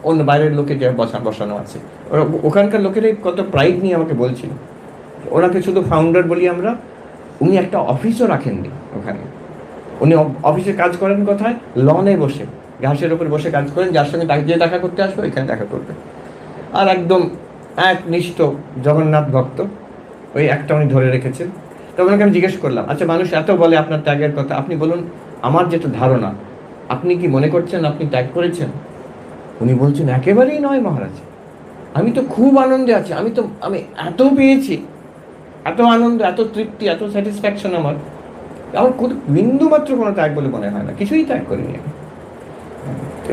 S1: অন্য বাইরের লোকে যে বসানো আছে। ওখানকার লোকেরাই কত প্রাইড নিয়ে আমাকে বলছিল, ওনাকে শুধু ফাউন্ডার বলি আমরা। উনি একটা অফিসও রাখেননি ওখানে। উনি অফিসে কাজ করেন কোথায়? লনে বসে, ঘাসের উপর বসে কাজ করেন। যার সঙ্গে যে দেখা করতে আসবে এখানে দেখা করবে। আর একদম একনিষ্ঠ জগন্নাথ ভক্ত, ওই একটা উনি ধরে রেখেছেন। তখন আমি জিজ্ঞেস করলাম, আচ্ছা মানুষ এত বলে আপনার ত্যাগের কথা, আপনি বলুন আমার যেটা ধারণা, আপনি কি মনে করছেন আপনি ত্যাগ করেছেন? উনি বলছেন, একেবারেই নয় মহারাজ, আমি তো খুব আনন্দে আছি। আমি এত পেয়েছি, এত আনন্দ, এত তৃপ্তি, এত স্যাটিসফ্যাকশন আমার বিন্দু মাত্র কোনো ত্যাগ বলে মনে হয় না, কিছুই ত্যাগ করিনি আমি।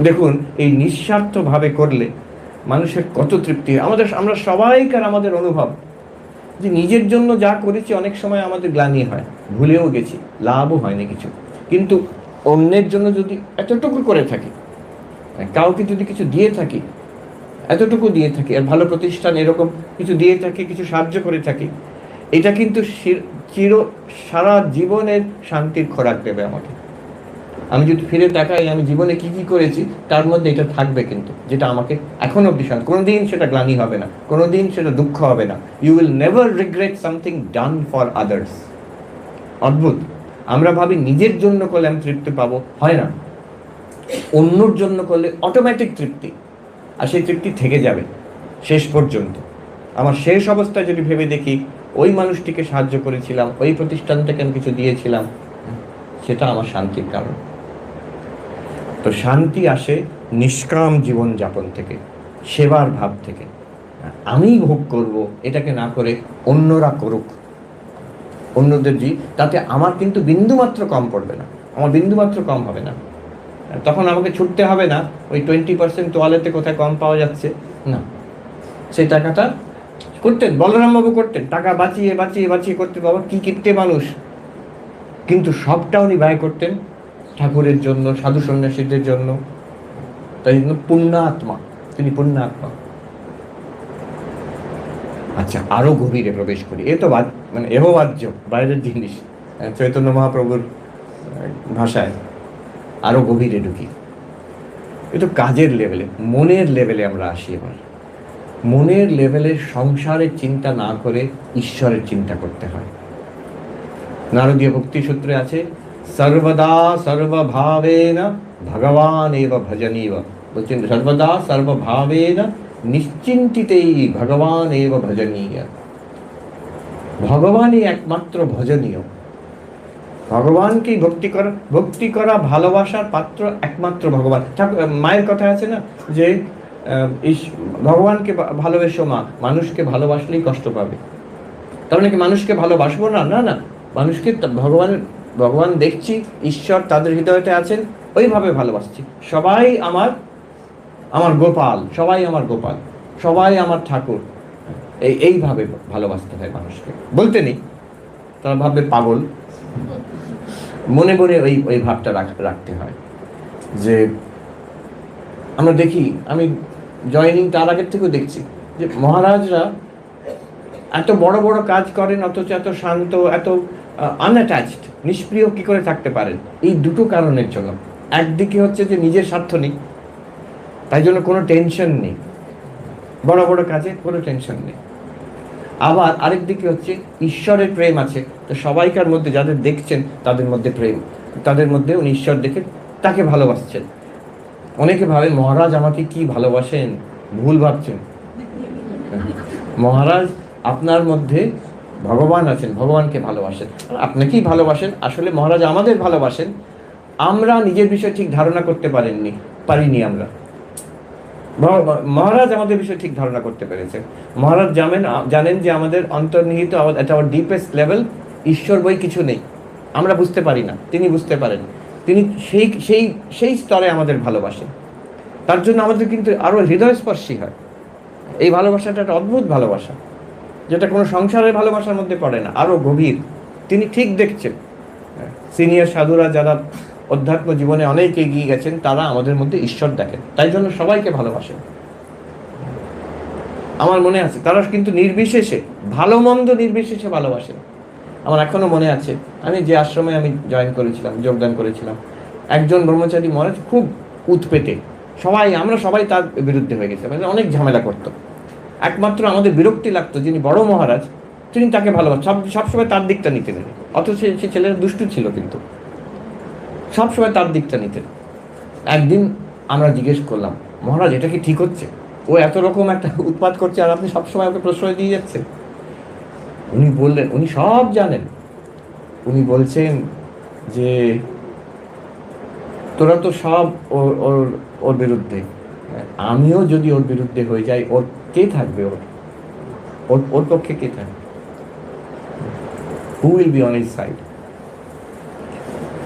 S1: দেখুন, এই নিঃস্বার্থভাবে করলে মানুষের কত তৃপ্তি। আমরা সবাইকার আমাদের অনুভব যে নিজের জন্য যা করেছি অনেক সময় আমাদের গ্লানি হয়, ভুলেও গেছি, লাভও হয়নি কিছু। কিন্তু অন্যের জন্য যদি এতটুকু করে থাকি, কাউকে যদি কিছু দিয়ে থাকি, এতটুকু দিয়ে থাকি, আর ভালো প্রতিষ্ঠান এরকম কিছু দিয়ে থাকি, কিছু সাহায্য করে থাকি, এটা কিন্তু সারা জীবনের শান্তির খোরাক দেবে আমাকে। আমি যদি ফিরে তাকাই আমি জীবনে কি কি করেছি, তার মধ্যে এটা থাকবে কিন্তু, যেটা আমাকে এখন অব্দি শান্তি। কোনোদিন সেটা গ্লানি হবে না, কোনোদিন সেটা দুঃখ হবে না। You will never regret something done for others. অদ্ভুত, আমরা ভাবি নিজের জন্য করলে আমি তৃপ্তি পাবো, হয় না। অন্যর জন্য করলে অটোমেটিক তৃপ্তি, আর সেই তৃপ্তি থেকে যাবে শেষ পর্যন্ত। আমার শেষ অবস্থায় যদি ভেবে দেখি ওই মানুষটিকে সাহায্য করেছিলাম, ওই প্রতিষ্ঠানটাকে আমি কিছু দিয়েছিলাম, সেটা আমার শান্তির কারণ। তো শান্তি আসে নিষ্কাম জীবন যাপন থেকে, সেবার ভাব থেকে। আমি ভোগ করব এটাকে না করে অন্যরা করুক, অন্যদের তাতে আমার কিন্তু বিন্দুমাত্র কম পড়বে না, আমার বিন্দুমাত্র কম হবে না। তখন আমাকে ছুটতে হবে না ওই 20% তোয়ালেতে কোথায় কম পাওয়া যাচ্ছে না। সেই টাকাটা করতেন বলরামবাবু, করতেন টাকা বাঁচিয়ে বাঁচিয়ে বাঁচিয়ে করতে, বাবা কি কিপ্টে মানুষ, কিন্তু সবটা উনি ব্যয় করতেন ঠাকুরের জন্য, সাধু সন্ন্যাসীদের জন্য। তাই জন্য পুণ্যাত্মা, তিনি পুণ্যাত্মা। আচ্ছা, আরো গভীরে প্রবেশ করি। এ তো মানে এহবাজ্য, বাইরের জিনিস, চৈতন্য মহাপ্রভুর ভাষায়। আরো গভীরে ঢুকি, এ তো কাজের লেভেলে, মনের লেভেলে আমরা আসি। এবার মনের লেভেলে সংসারের চিন্তা না করে ঈশ্বরের চিন্তা করতে হয়। নারদীয় ভক্তি সূত্রে আছে, সর্বদা সর্বভাবেন ভগবান এব ভজনীয়। বলছেন সর্বদা সর্বভাবেন নিশ্চিন্তিতেই ভগবান এব ভজনীয়। ভগবানই একমাত্র ভজনীয়, ভগবানকেই ভক্তি করা ভালোবাসার পাত্র একমাত্র ভগবান। মায়ের কথা আছে না যে ভগবানকে ভালোবেসো মা, মানুষকে ভালোবাসলেই কষ্ট পাবে। তার মানে কি মানুষকে ভালোবাসবো না? না না, মানুষকে ভগবান দেখছি, ঈশ্বর তাদের হৃদয়তে আছেন, ওইভাবে ভালোবাসছি। সবাই আমার গোপাল, সবাই আমার গোপাল, সবাই আমার ঠাকুর, এইভাবে ভালোবাসতে হয় মানুষকে। বলতে নেই, তারা ভাববে পাগল। মনে মনে ওই ভাবটা রাখতে হয়। যে আমরা দেখি, আমি জয়েনিং তার আগের থেকেও দেখছি যে মহারাজরা এত বড় বড় কাজ করেন, অথচ এত শান্ত, এত আনঅ্যাটাচড, নিষ্প্রিয় কি করে থাকতে পারেন? এই দুটো কারণের জন্য। একদিকে হচ্ছে যে নিজের স্বার্থ নেই, তাই জন্য কোনো টেনশন নেই, বড় বড় কাজে কোনো টেনশন নেই। আবার আরেক দিকে হচ্ছে ঈশ্বরের প্রেম আছে, তো সবাইকার মধ্যে যাদের দেখছেন তাদের মধ্যে প্রেম, তাদের মধ্যে উনি ঈশ্বর দেখে তাকে ভালোবাসছেন। অনেকে ভাবে মহারাজ আমাকে কি ভালোবাসেন, ভুল ভাবছেন। মহারাজ আপনার মধ্যে ভগবান আছেন, ভগবানকে ভালোবাসেন, আপনাকেই ভালোবাসেন। আসলে মহারাজ আমাদের ভালোবাসেন, আমরা নিজের বিষয়ে ঠিক ধারণা করতে পারিনি আমরা। মহারাজ আমাদের বিষয়ে ঠিক ধারণা করতে পেরেছেন। মহারাজ জানেন যে আমাদের অন্তর্নিহিত, এটা আমার ডিপেস্ট লেভেল, ঈশ্বর বই কিছু নেই, আমরা বুঝতে পারি না, তিনি বুঝতে পারেন। তিনি সেই সেই সেই স্তরে আমাদের ভালোবাসেন। তার জন্য আমাদের কিন্তু আরও হৃদয়স্পর্শী হয়। এই ভালোবাসাটা একটা অদ্ভুত ভালোবাসা, যেটা কোনো সংসারের ভালোবাসার মধ্যে পড়ে না, আরও গভীর। তিনি ঠিক দেখছেন। সিনিয়র সাধুরা যারা অধ্যাত্ম জীবনে অনেক এগিয়ে গেছেন, তারা আমাদের মধ্যে ঈশ্বর দেখেন, তাই জন্য সবাইকে ভালোবাসেন। আমার মনে আছে তারা কিন্তু নির্বিশেষে, ভালো মন্দ নির্বিশেষে ভালোবাসেন। আমার এখনো মনে আছে, আমি যে আশ্রমে আমি জয়েন করেছিলাম, যোগদান করেছিলাম, একজন ব্রহ্মচারী মহারাজ খুব উৎপেতে, আমরা সবাই তার বিরুদ্ধে হয়ে গেছে, মানে অনেক ঝামেলা করতো। একমাত্র আমাদের বিরক্তি লাগতো যিনি বড় মহারাজ, তিনি তাকে ভালোবাসেন, সবসময় তার দিকটা নিতেন। অথচ সে ছেলেরা দুষ্টু ছিল, কিন্তু সবসময় তার দিকটা নিতেন। একদিন আমরা জিজ্ঞেস করলাম, মহারাজ এটা কি ঠিক হচ্ছে? ও এত রকম একটা উৎপাত করছে আর আপনি সবসময় ওকে প্রশ্রয় দিয়ে যাচ্ছেন। উনি বললেন, উনি সব জানেন। উনি বলছেন যে তোরা তো সব ওর ওর ওর বিরুদ্ধে, আমিও যদি ওর বিরুদ্ধে হয়ে যাই, ওর কে থাকবে? ওর পক্ষে কে থাকবে? Who will be on his side?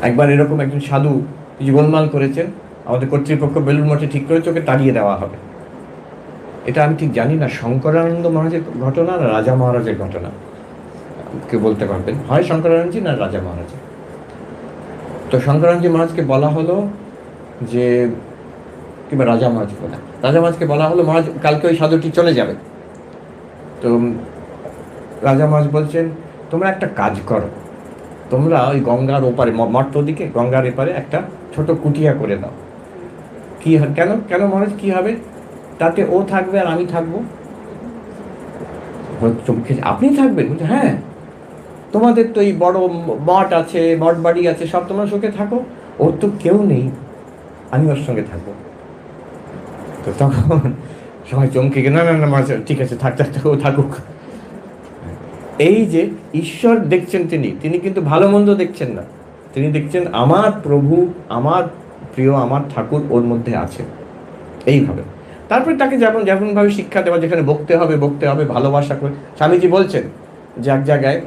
S1: একবার এরকম একজন সাধু কিছু গোলমাল করেছেন, আমাদের কর্তৃপক্ষ বেলুড় মঠে ঠিক করেছে ওকে তাড়িয়ে দেওয়া হবে। এটা আমি ঠিক জানি না শঙ্করানন্দ মহারাজের ঘটনা না রাজা মহারাজের ঘটনা, কে বলতে পারবেন? হয় শঙ্করানন্দজি না রাজা মহারাজের। তো শঙ্করানন্দজি মহারাজকে বলা হলো যে, কিংবা রাজা মহারাজকে বলা হলো, মহারাজ কালকে ওই সাধুটি চলে যাবে। তো রাজা মহারাজ বলছেন, তোমরা একটা কাজ করো, তোমরা ওই গঙ্গার ওপারে, মঠ দিকে গঙ্গার এপারে একটা ছোট কুটিয়া করে দাও। কি কেন কেন মহারাজ, কি হবে? তাতে ও থাকবে আর আমি থাকবো। আপনি থাকবেন? বলছে হ্যাঁ, তোমাদের তো এই বড় মঠ আছে, মঠ বাড়ি আছে, সব তোমরা সুখে থাকো, ওর তো কেউ নেই, আমি ওর সঙ্গে থাকবো। তো তখন সবাই চমকে গেল, না না না মহারাজ ঠিক আছে, ও থাকুক। এই যে ঈশ্বর দেখছেন, তিনি কিন্তু ভালো মন্দ দেখছেন না, তিনি দেখছেন আমার প্রভু, আমার প্রিয়, আমার ঠাকুর ওর মধ্যে আছে, এইভাবে। তারপরে তাকে যেমনভাবে শিক্ষা দেওয়া, যেখানে বকতে হবে ভালোবাসা করে। স্বামীজি বলছেন যে এক জায়গায়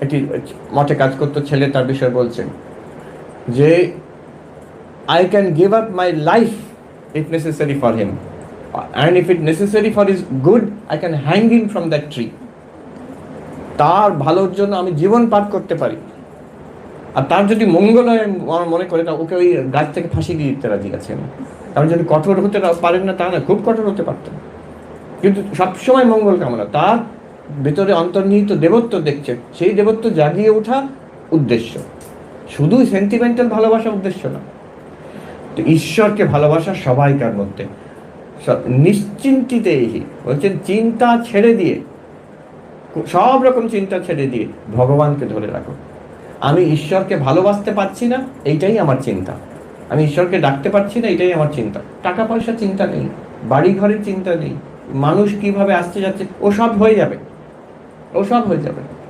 S1: একটি মঠে কাজ করতো ছেলে, তার বিষয়ে বলছেন যে I can give up my life if necessary for him, and if it necessary for his good I can hang him from that tree. তার ভালোর জন্য আমি জীবন পার করতে পারি, আর তার যদি মঙ্গল হয় মনে করে, না ওকে ওই গাছ থেকে ফাঁসি দিয়ে দিতে রাজি আছেন। কারণ যদি কঠোর হতে পারেন না তা না, খুব কঠোর হতে পারতেন, কিন্তু সবসময় মঙ্গল কামনা। তার ভেতরে অন্তর্নিহিত দেবত্ব দেখছে, সেই দেবত্ব জাগিয়ে ওঠা উদ্দেশ্য, শুধু সেন্টিমেন্টাল ভালোবাসা উদ্দেশ্য না। তো ঈশ্বরকে ভালোবাসা সবাইকার মধ্যে, নিশ্চিন্তিতে বলছেন, চিন্তা ছেড়ে দিয়ে, সব রকম চিন্তা ছেড়ে দিয়ে ভগবানকে ধরে রাখো। আমি ঈশ্বরকে ভালোবাসতে পারছি না, এইটাই আমার চিন্তা। আমি ঈশ্বরকে ডাকতে পারছি না, এটাই আমার চিন্তা। টাকা পয়সা চিন্তা নেই, বাড়ি ঘরের চিন্তা নেই, মানুষ কিভাবে আসতে যাচ্ছে, ও সব হয়ে যাবে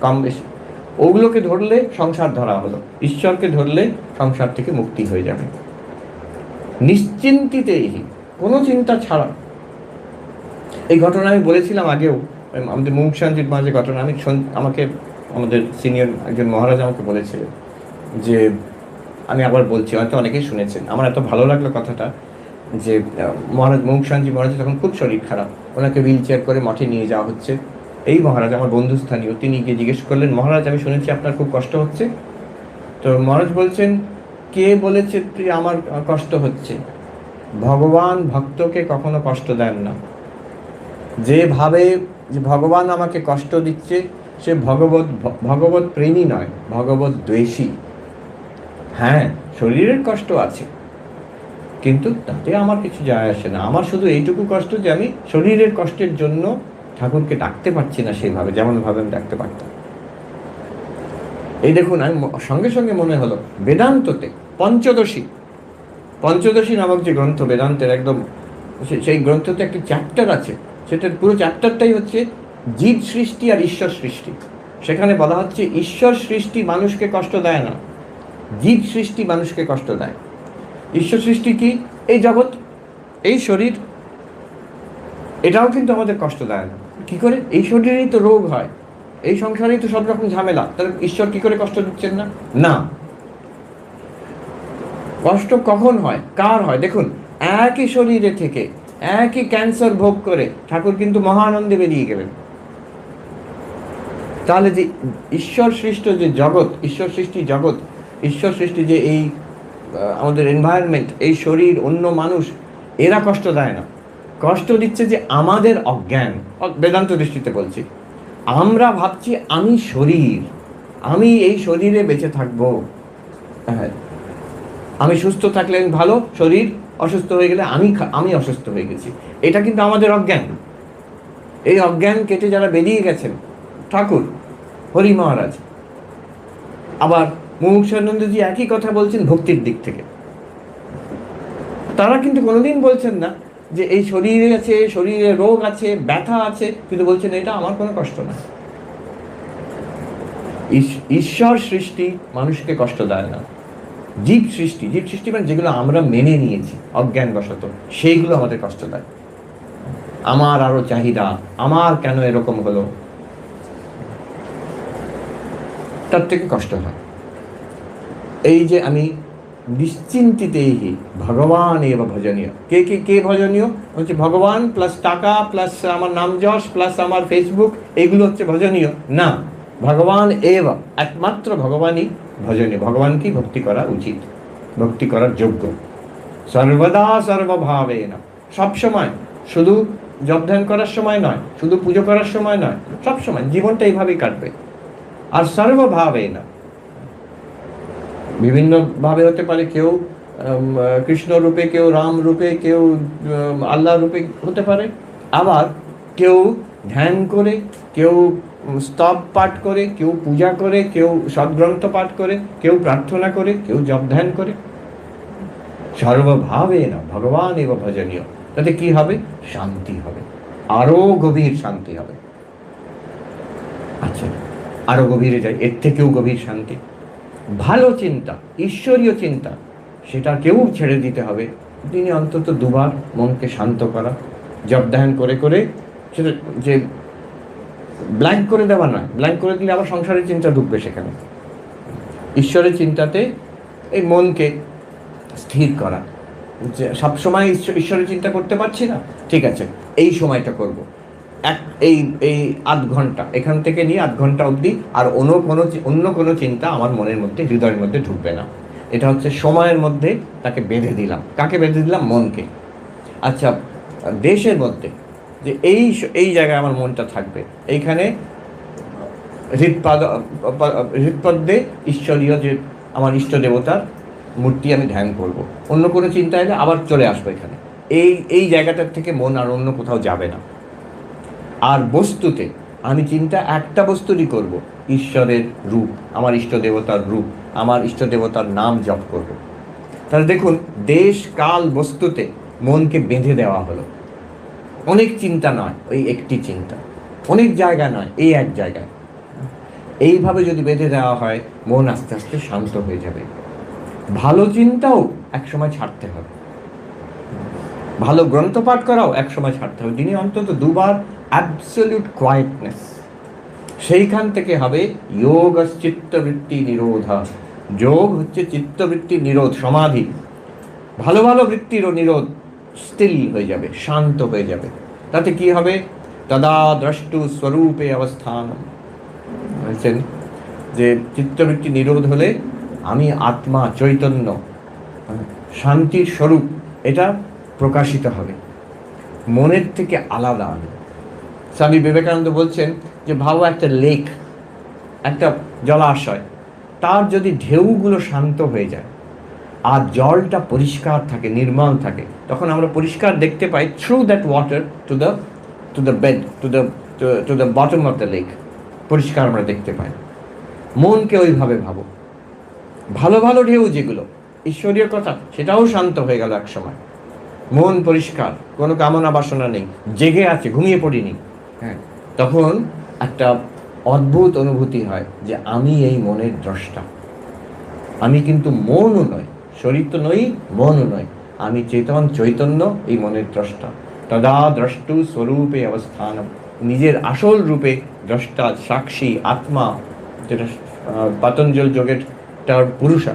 S1: কম বেশি। ওগুলোকে ধরলে সংসার ধরা হলো, ঈশ্বরকে ধরলে সংসার থেকে মুক্তি হয়ে যাবে। নিশ্চিন্তিতেই, কোনো চিন্তা ছাড়া। এই ঘটনা আমি বলেছিলাম আগেও, আমাদের মুমুক্ষানজির মাঝে ঘটনা। আমাকে আমাদের সিনিয়র একজন মহারাজ আমাকে বলেছিলেন যে, আমি আবার বলছি, হয়তো অনেকেই শুনেছেন, আমার এত ভালো লাগলো কথাটা, যে মহারাজ মুমুক্ষানজি মহারাজ তখন খুব শরীর খারাপ, ওনাকে হুইল চেয়ার করে মঠে নিয়ে যাওয়া হচ্ছে। এই মহারাজ আমার বন্ধুস্থানীয়, তিনি গিয়ে জিজ্ঞেস করলেন, মহারাজ আমি শুনেছি আপনার খুব কষ্ট হচ্ছে। তো মহারাজ বলছেন, কে বলেছে তুই আমার কষ্ট হচ্ছে? ভগবান ভক্তকে কখনো কষ্ট দেন না। যে ভাবে যে ভগবান আমাকে কষ্ট দিচ্ছে, সে ভগবত প্রেমী নয়, ভগবত দ্বেষী। হ্যাঁ, শরীরের কষ্ট আছে, কিন্তু তাতে আমার কিছু যায় আসে না। আমার শুধু এইটুকু কষ্ট যে আমি শরীরের কষ্টের জন্য ঠাকুরকে ডাকতে পারছি না সেইভাবে, যেমনভাবে আমি ডাকতে পারতাম। এই দেখুন, আমি সঙ্গে সঙ্গে মনে হলো বেদান্ততে পঞ্চদশী নামক যে গ্রন্থ, বেদান্তের একদম সেই গ্রন্থতে একটি চ্যাপ্টার আছে, সেটার পুরো চ্যাপ্টারটাই হচ্ছে জীব সৃষ্টি আর ঈশ্বর সৃষ্টি। সেখানে বলা হচ্ছে ঈশ্বর সৃষ্টি মানুষকে কষ্ট দেয় না, জীব সৃষ্টি মানুষকে কষ্ট দেয়। ঈশ্বর সৃষ্টি কি? এই জগৎ, এই শরীর, এটাও কিন্তু আমাদের কষ্ট দেয় না। কি করে? এই শরীরেই তো রোগ হয়, এই সংসারেই তো সব রকম ঝামেলা, তাহলে ঈশ্বর কি করে কষ্ট দিচ্ছেন না? না, কষ্ট কখন হয়, কার হয়? দেখুন, একই শরীরে থেকে একই ক্যান্সার ভোগ করে ঠাকুর কিন্তু মহানন্দে বেরিয়ে গেলেন। তাহলে যে ঈশ্বর সৃষ্ট যে জগৎ, ঈশ্বর সৃষ্টি জগৎ, ঈশ্বর সৃষ্টি যে এই আমাদের এনভায়রনমেন্ট, এই শরীর, অন্য মানুষ, এরা কষ্ট দেয় না। কষ্ট দিচ্ছে যে আমাদের অজ্ঞান, বেদান্ত দৃষ্টিতে বলছি। আমরা ভাবছি আমি শরীর, আমি এই শরীরে বেঁচে থাকবো, হ্যাঁ, আমি সুস্থ থাকলে আমি ভালো, শরীর অসুস্থ হয়ে গেলে আমি অসুস্থ হয়ে গেছি। এটা কিন্তু আমাদের অজ্ঞান। এই অজ্ঞান কেটে যারা বেরিয়ে গেছেন, ঠাকুর, হরি মহারাজ, আবার মুমুক্ষানন্দজি একই কথা বলছেন ভক্তির দিক থেকে। তারা কিন্তু কোনোদিন বলছেন না যে এই শরীরে আছে, শরীরে রোগ আছে, ব্যথা আছে, কিন্তু বলছেন এটা আমার কোনো কষ্ট না। ঈশ্বর সৃষ্টি মানুষকে কষ্ট দেয় না। জীব সৃষ্টি মানে যেগুলো আমরা মেনে নিয়েছি অজ্ঞানবশত, সেইগুলো আমাদের কষ্ট দেয়। আমার আরো চাহিদা, আমার কেন এরকম হলো, তার থেকে কষ্ট হয়। এই যে আমি নিশ্চিন্তিতেই ভগবান এব ভজনীয়, কে কে কে ভজনীয় হচ্ছে ভগবান প্লাস টাকা প্লাস আমার নাম যশ প্লাস আমার ফেসবুক, এগুলো হচ্ছে ভজনীয় না। ভগবান এব, একমাত্র ভগবানই ভজনীয়, ভগবানকেই ভক্তি করা উচিত, ভক্তি করার যোগ্য। সর্বদা সর্বভাবে না, সবসময়, শুধু জপ ধ্যান করার সময় নয়, শুধু পুজো করার সময় নয়, সবসময় জীবনটা এইভাবেই কাটবে। আর সর্বভাবে না, বিভিন্নভাবে হতে পারে, কেউ কৃষ্ণ রূপে, কেউ রাম রূপে, কেউ আল্লাহ রূপে হতে পারে, আবার কেউ ধ্যান করে, কেউ স্তব পাঠ করে, কেউ পূজা করে, কেউ সদ্গ্রন্থ পাঠ করে, কেউ প্রার্থনা করে, কেউ জপ ধ্যান করে। সর্বভাবে না ভগবান এব ভজনীয়, তাতে কি হবে? শান্তি হবে, আরো গভীর শান্তি হবে। আচ্ছা, আরো গভীরে যাই, এর থেকেও গভীর শান্তি, ভালো চিন্তা, ঈশ্বরীয় চিন্তা, সেটাকেও ছেড়ে দিতে হবে। দিনে অন্তত দুবার মনকে শান্ত করা, জপ ধ্যান করে করে, সেটা যে ব্ল্যাঙ্ক করে দেওয়া নয়, ব্ল্যাঙ্ক করে দিলে আবার সংসারের চিন্তা ঢুকবে সেখানে। ঈশ্বরের চিন্তাতে এই মনকে স্থির করা, যে সবসময় ঈশ্বরের চিন্তা করতে পারছি না, ঠিক আছে, এই সময়টা করব, এই এই আধ ঘন্টা, এখান থেকে নিয়ে আধ ঘন্টা অবধি আর অন্য কোনো চিন্তা আমার মনের মধ্যে, হৃদয়ের মধ্যে ঢুকবে না। এটা হচ্ছে সময়ের মধ্যে তাকে বেঁধে দিলাম। কাকে বেঁধে দিলাম? মনকে। আচ্ছা, দেশের মধ্যে যে এই জায়গায় আমার মনটা থাকবে, এইখানে হৃৎপদ্মে ঈশ্বরীয় যে আমার ইষ্ট দেবতার মূর্তি আমি ধ্যান করব। অন্য কোনো চিন্তা এলে আবার চলে আসবো এখানে। এই জায়গাটার থেকে মন আর অন্য কোথাও যাবে না। আর বস্তুতে আমি চিন্তা একটা বস্তুরই করব, ঈশ্বরের রূপ, আমার ইষ্ট দেবতার রূপ, আমার ইষ্ট দেবতার নাম জপ করব। তাহলে দেখুন, দেশ কাল বস্তুতে মনকে বেঁধে দেওয়া হলো। অনেক চিন্তা নয়, ওই একটি চিন্তা, অনেক জায়গা নয়, এই এক জায়গায়। এইভাবে যদি বেঁধে দেওয়া হয়, মন আস্তে আস্তে শান্ত হয়ে যাবে। ভালো চিন্তাও একসময় ছাড়তে হবে, ভালো গ্রন্থ পাঠ করাও একসময় ছাড়তে হবে। দিনে অন্তত দুবার অ্যাবসলিউট কোয়াইটনেস, সেইখান থেকে হবে যোগ চিত্তবৃত্তি নিরোধা। যোগ হচ্ছে চিত্তবৃত্তি নিরোধ, সমাধি। ভালো ভালো বৃত্তিরও নিরোধ, স্থির হয়ে যাবে, শান্ত হয়ে যাবে। তাতে কি হবে? তদা দ্রষ্টু স্বরূপে অবস্থান। বলছেন যে চিত্তবৃত্তি নিরোধ হলে আমি আত্মা, চৈতন্য, শান্তির স্বরূপ, এটা প্রকাশিত হবে, মনের থেকে আলাদা আমি। স্বামী বিবেকানন্দ বলছেন যে ভাবো একটা লেক, একটা জলাশয়, তার যদি ঢেউগুলো শান্ত হয়ে যায় আর জলটা পরিষ্কার থাকে, নির্মল থাকে, তখন আমরা পরিষ্কার দেখতে পাই through that water to the bed, to the bottom of the lake. পরিষ্কার আমরা দেখতে পাই। মনকে ওইভাবে ভাবো, ভালো ভালো ঢেউ যেগুলো ঈশ্বরীয় কথা, সেটাও শান্ত হয়ে গেল এক সময়। মন পরিষ্কার, কোনো কামনা বাসনা নেই, জেগে আছে, ঘুমিয়ে পড়িনি। হ্যাঁ, তখন একটা অদ্ভুত অনুভূতি হয় যে আমি এই মনের দ্রষ্টা। আমি কিন্তু মনও নয়, শরীর তো নই, মনও নয়, আমি চেতন, চৈতন্য, এই মনের দ্রষ্টা। তদা দ্রষ্টু স্বরূপে অবস্থান, নিজের আসল রূপে দ্রষ্টা, সাক্ষী, আত্মা, যেটা পতঞ্জল যোগের পুরুষা,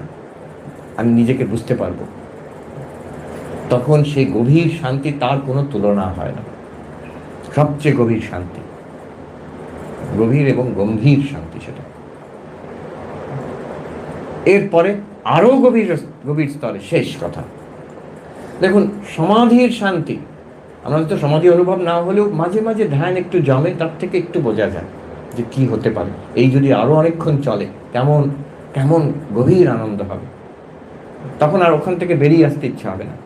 S1: আমি নিজেকে বুঝতে পারবো, তখন সেই গভীর শান্তি তার কোনো তুলনা হয় না। সবচেয়ে গভীর শান্তি, গভীর এবং গম্ভীর শান্তি সেটা। এরপরে আরো গভীর গভীর স্তরে শেষ কথা, দেখুন সমাধির শান্তি, আমাদের তো সমাধি অনুভব না হলেও মাঝে মাঝে ধ্যান একটু জমে, তার থেকে একটু বোঝা যায় যে কি হতে পারে, এই যদি আরো অনেকক্ষণ চলে কেমন কেমন গভীর আনন্দ হবে, তখন আর ওখান থেকে বেরিয়ে আসতে ইচ্ছা হবে না।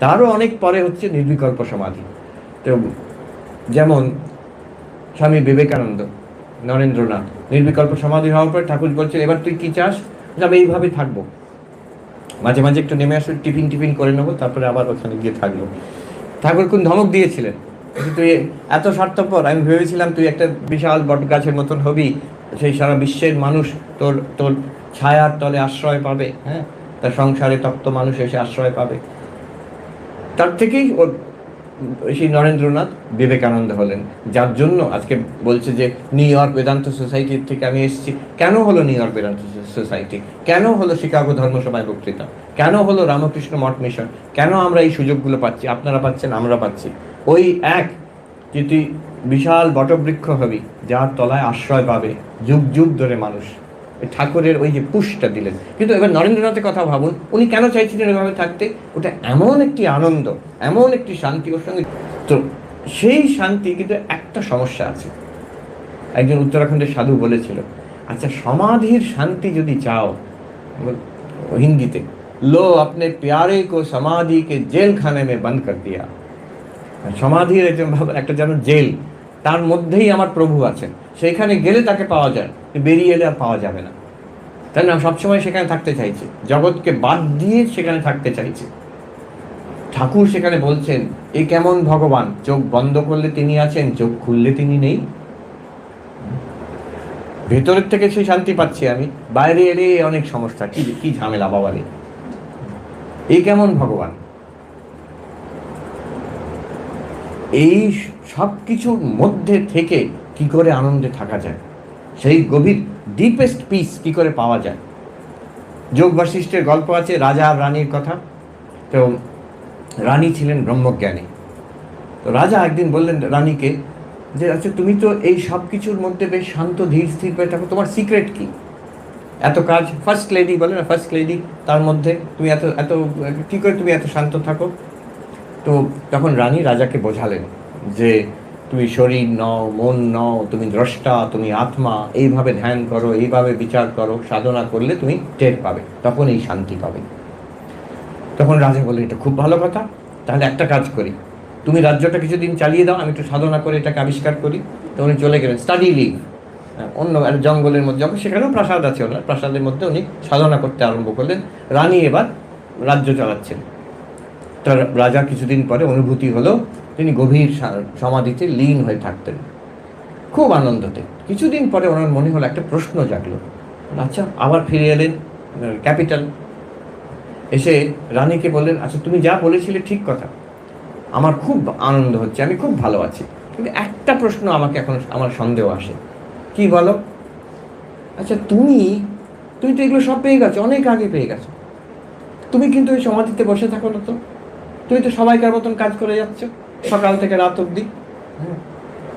S1: তারও অনেক পরে হচ্ছে নির্বিকল্প সমাধি। তো যেমন স্বামী বিবেকানন্দ, নরেন্দ্রনাথ নির্বিকল্প সমাধি হওয়ার পর ঠাকুর বলছেন, এবার তুই কি চাস? আমি এইভাবে থাকবো, মাঝে মাঝে একটু নেমে আসলে টিফিন টিফিন করে নেবো, তারপরে আবার ওখানে গিয়ে থাকবো। ঠাকুর কোন ধমক দিয়েছিলেন, তুই এত স্বার্থপর, আমি ভেবেছিলাম তুই একটা বিশাল বট গাছের মতন হবি, সেই সারা বিশ্বের মানুষ তোর তোর ছায়ার তলে আশ্রয় পাবে, হ্যাঁ, তার সংসারে তপ্ত মানুষ এসে আশ্রয় পাবে। তার থেকেই ওর সেই নরেন্দ্রনাথ বিবেকানন্দ হলেন, যার জন্য আজকে বলছে যে নিউ ইয়র্ক বেদান্ত সোসাইটির থেকে আমি এসেছি। কেন হলো নিউ ইয়র্ক বেদান্ত সোসাইটি? কেন হলো শিকাগো ধর্মসভায় বক্তৃতা? কেন হলো রামকৃষ্ণ মঠ মিশন? কেন আমরা এই সুযোগগুলো পাচ্ছি? আপনারা পাচ্ছেন, আমরা পাচ্ছি। ওই এক যে তুই বিশাল বটবৃক্ষ হবি, যার তলায় আশ্রয় পাবে যুগ যুগ ধরে মানুষ, ঠাকুরের ওই যে পুষটা দিলেন। কিন্তু এবার নরেন্দ্রনাথের কথা ভাবুন, উনি কেন চাইছিলেন এভাবে থাকতে? ওটা এমন একটি আনন্দ, এমন একটি শান্তি ওর সঙ্গে। তো সেই শান্তি, কিন্তু একটা সমস্যা আছে। একজন উত্তরাখণ্ডের সাধু বলেছিল, আচ্ছা সমাধির শান্তি যদি চাও, হিন্দিতে, লো আপনি প্যারে কো সমাধি কে জেলখানে মে বন্ধ কর দিয়া। সমাধির একটা যেন জেল, তার মধ্যেই আমার প্রভু আছেন, সেইখানে গেলে তাকে পাওয়া যায়, বেরিয়ে এলে আর পাওয়া যাবে না। তাই না, সবসময় সেখানে থাকতে চাইছে, জগৎকে বাদ দিয়ে সেখানে থাকতে চাইছে। ঠাকুর সেখানে বলছেন, এ কেমন ভগবান, চোখ বন্ধ করলে তিনি আছেন, চোখ খুললে তিনি নেই। ভেতরের থেকে সেই শান্তি পাচ্ছি আমি, বাইরে এলে অনেক সমস্যা, কি কি ঝামেলা বাবারে। এই কেমন ভগবান? এই সব কিছুর মধ্যে থেকে কি করে আনন্দে থাকা যায়, সেই গভীর ডিপেস্ট পিস কি করে পাওয়া যায়। যোগ বাশিষ্ঠের গল্প আছে রাজা আর রানীর কথা। তো রানী ছিলেন ব্রহ্মজ্ঞানী। তো রাজা একদিন বললেন রানীকে যে, আচ্ছা তুমি তো এই সব কিছুর মধ্যে বেশ শান্ত ধীর স্থির হয়ে থাকো, তোমার সিক্রেট কি? এত কাজ, ফার্স্ট লেডি বলে না, ফার্স্ট লেডি, তার মধ্যে তুমি এত এত কী করে তুমি এত শান্ত থাকো? তো তখন রানী রাজাকে বোঝালেন যে তুমি শরীর নও, মন নও, তুমি দ্রষ্টা, তুমি আত্মা, এইভাবে ধ্যান করো, এইভাবে বিচার করো, সাধনা করলে তুমি টের পাবে, তখন এই শান্তি পাবে। তখন রাজা বললেন, এটা খুব ভালো কথা, তাহলে একটা কাজ করি, তুমি রাজ্যটা কিছুদিন চালিয়ে দাও, আমি একটু সাধনা করে এটাকে আবিষ্কার করি। তো উনি চলে গেলেন স্টাডি লিভ, অন্য জঙ্গলের মধ্যে, সেখানেও প্রাসাদ আছে ওনার, প্রাসাদের মধ্যে উনি সাধনা করতে আরম্ভ করলেন। রানী এবার রাজ্য চালাচ্ছেন। তার রাজা কিছুদিন পরে অনুভূতি হলো তিনি গভীর সমাধিতে লীন হয়ে থাকতেন, খুব আনন্দতে। কিছুদিন পরে ওনার মনে হলো একটা প্রশ্ন জাগলো। আচ্ছা, আবার ফিরে এলেন ক্যাপিটাল, এসে রানীকে বললেন, আচ্ছা তুমি যা বলেছিলে ঠিক কথা, আমার খুব আনন্দ হচ্ছে, আমি খুব ভালো আছি, কিন্তু একটা প্রশ্ন আমাকে এখন আমার সন্দেহ আসে। কি বলো? আচ্ছা তুমি তো এগুলো সব পেয়ে গেছো, অনেক আগে পেয়ে গেছো, তুমি কিন্তু ওই সমাধিতে বসে থাকো না তো, তুমি তো সবাইকার মতন কাজ করে যাচ্ছ সকাল থেকে রাত অবধি,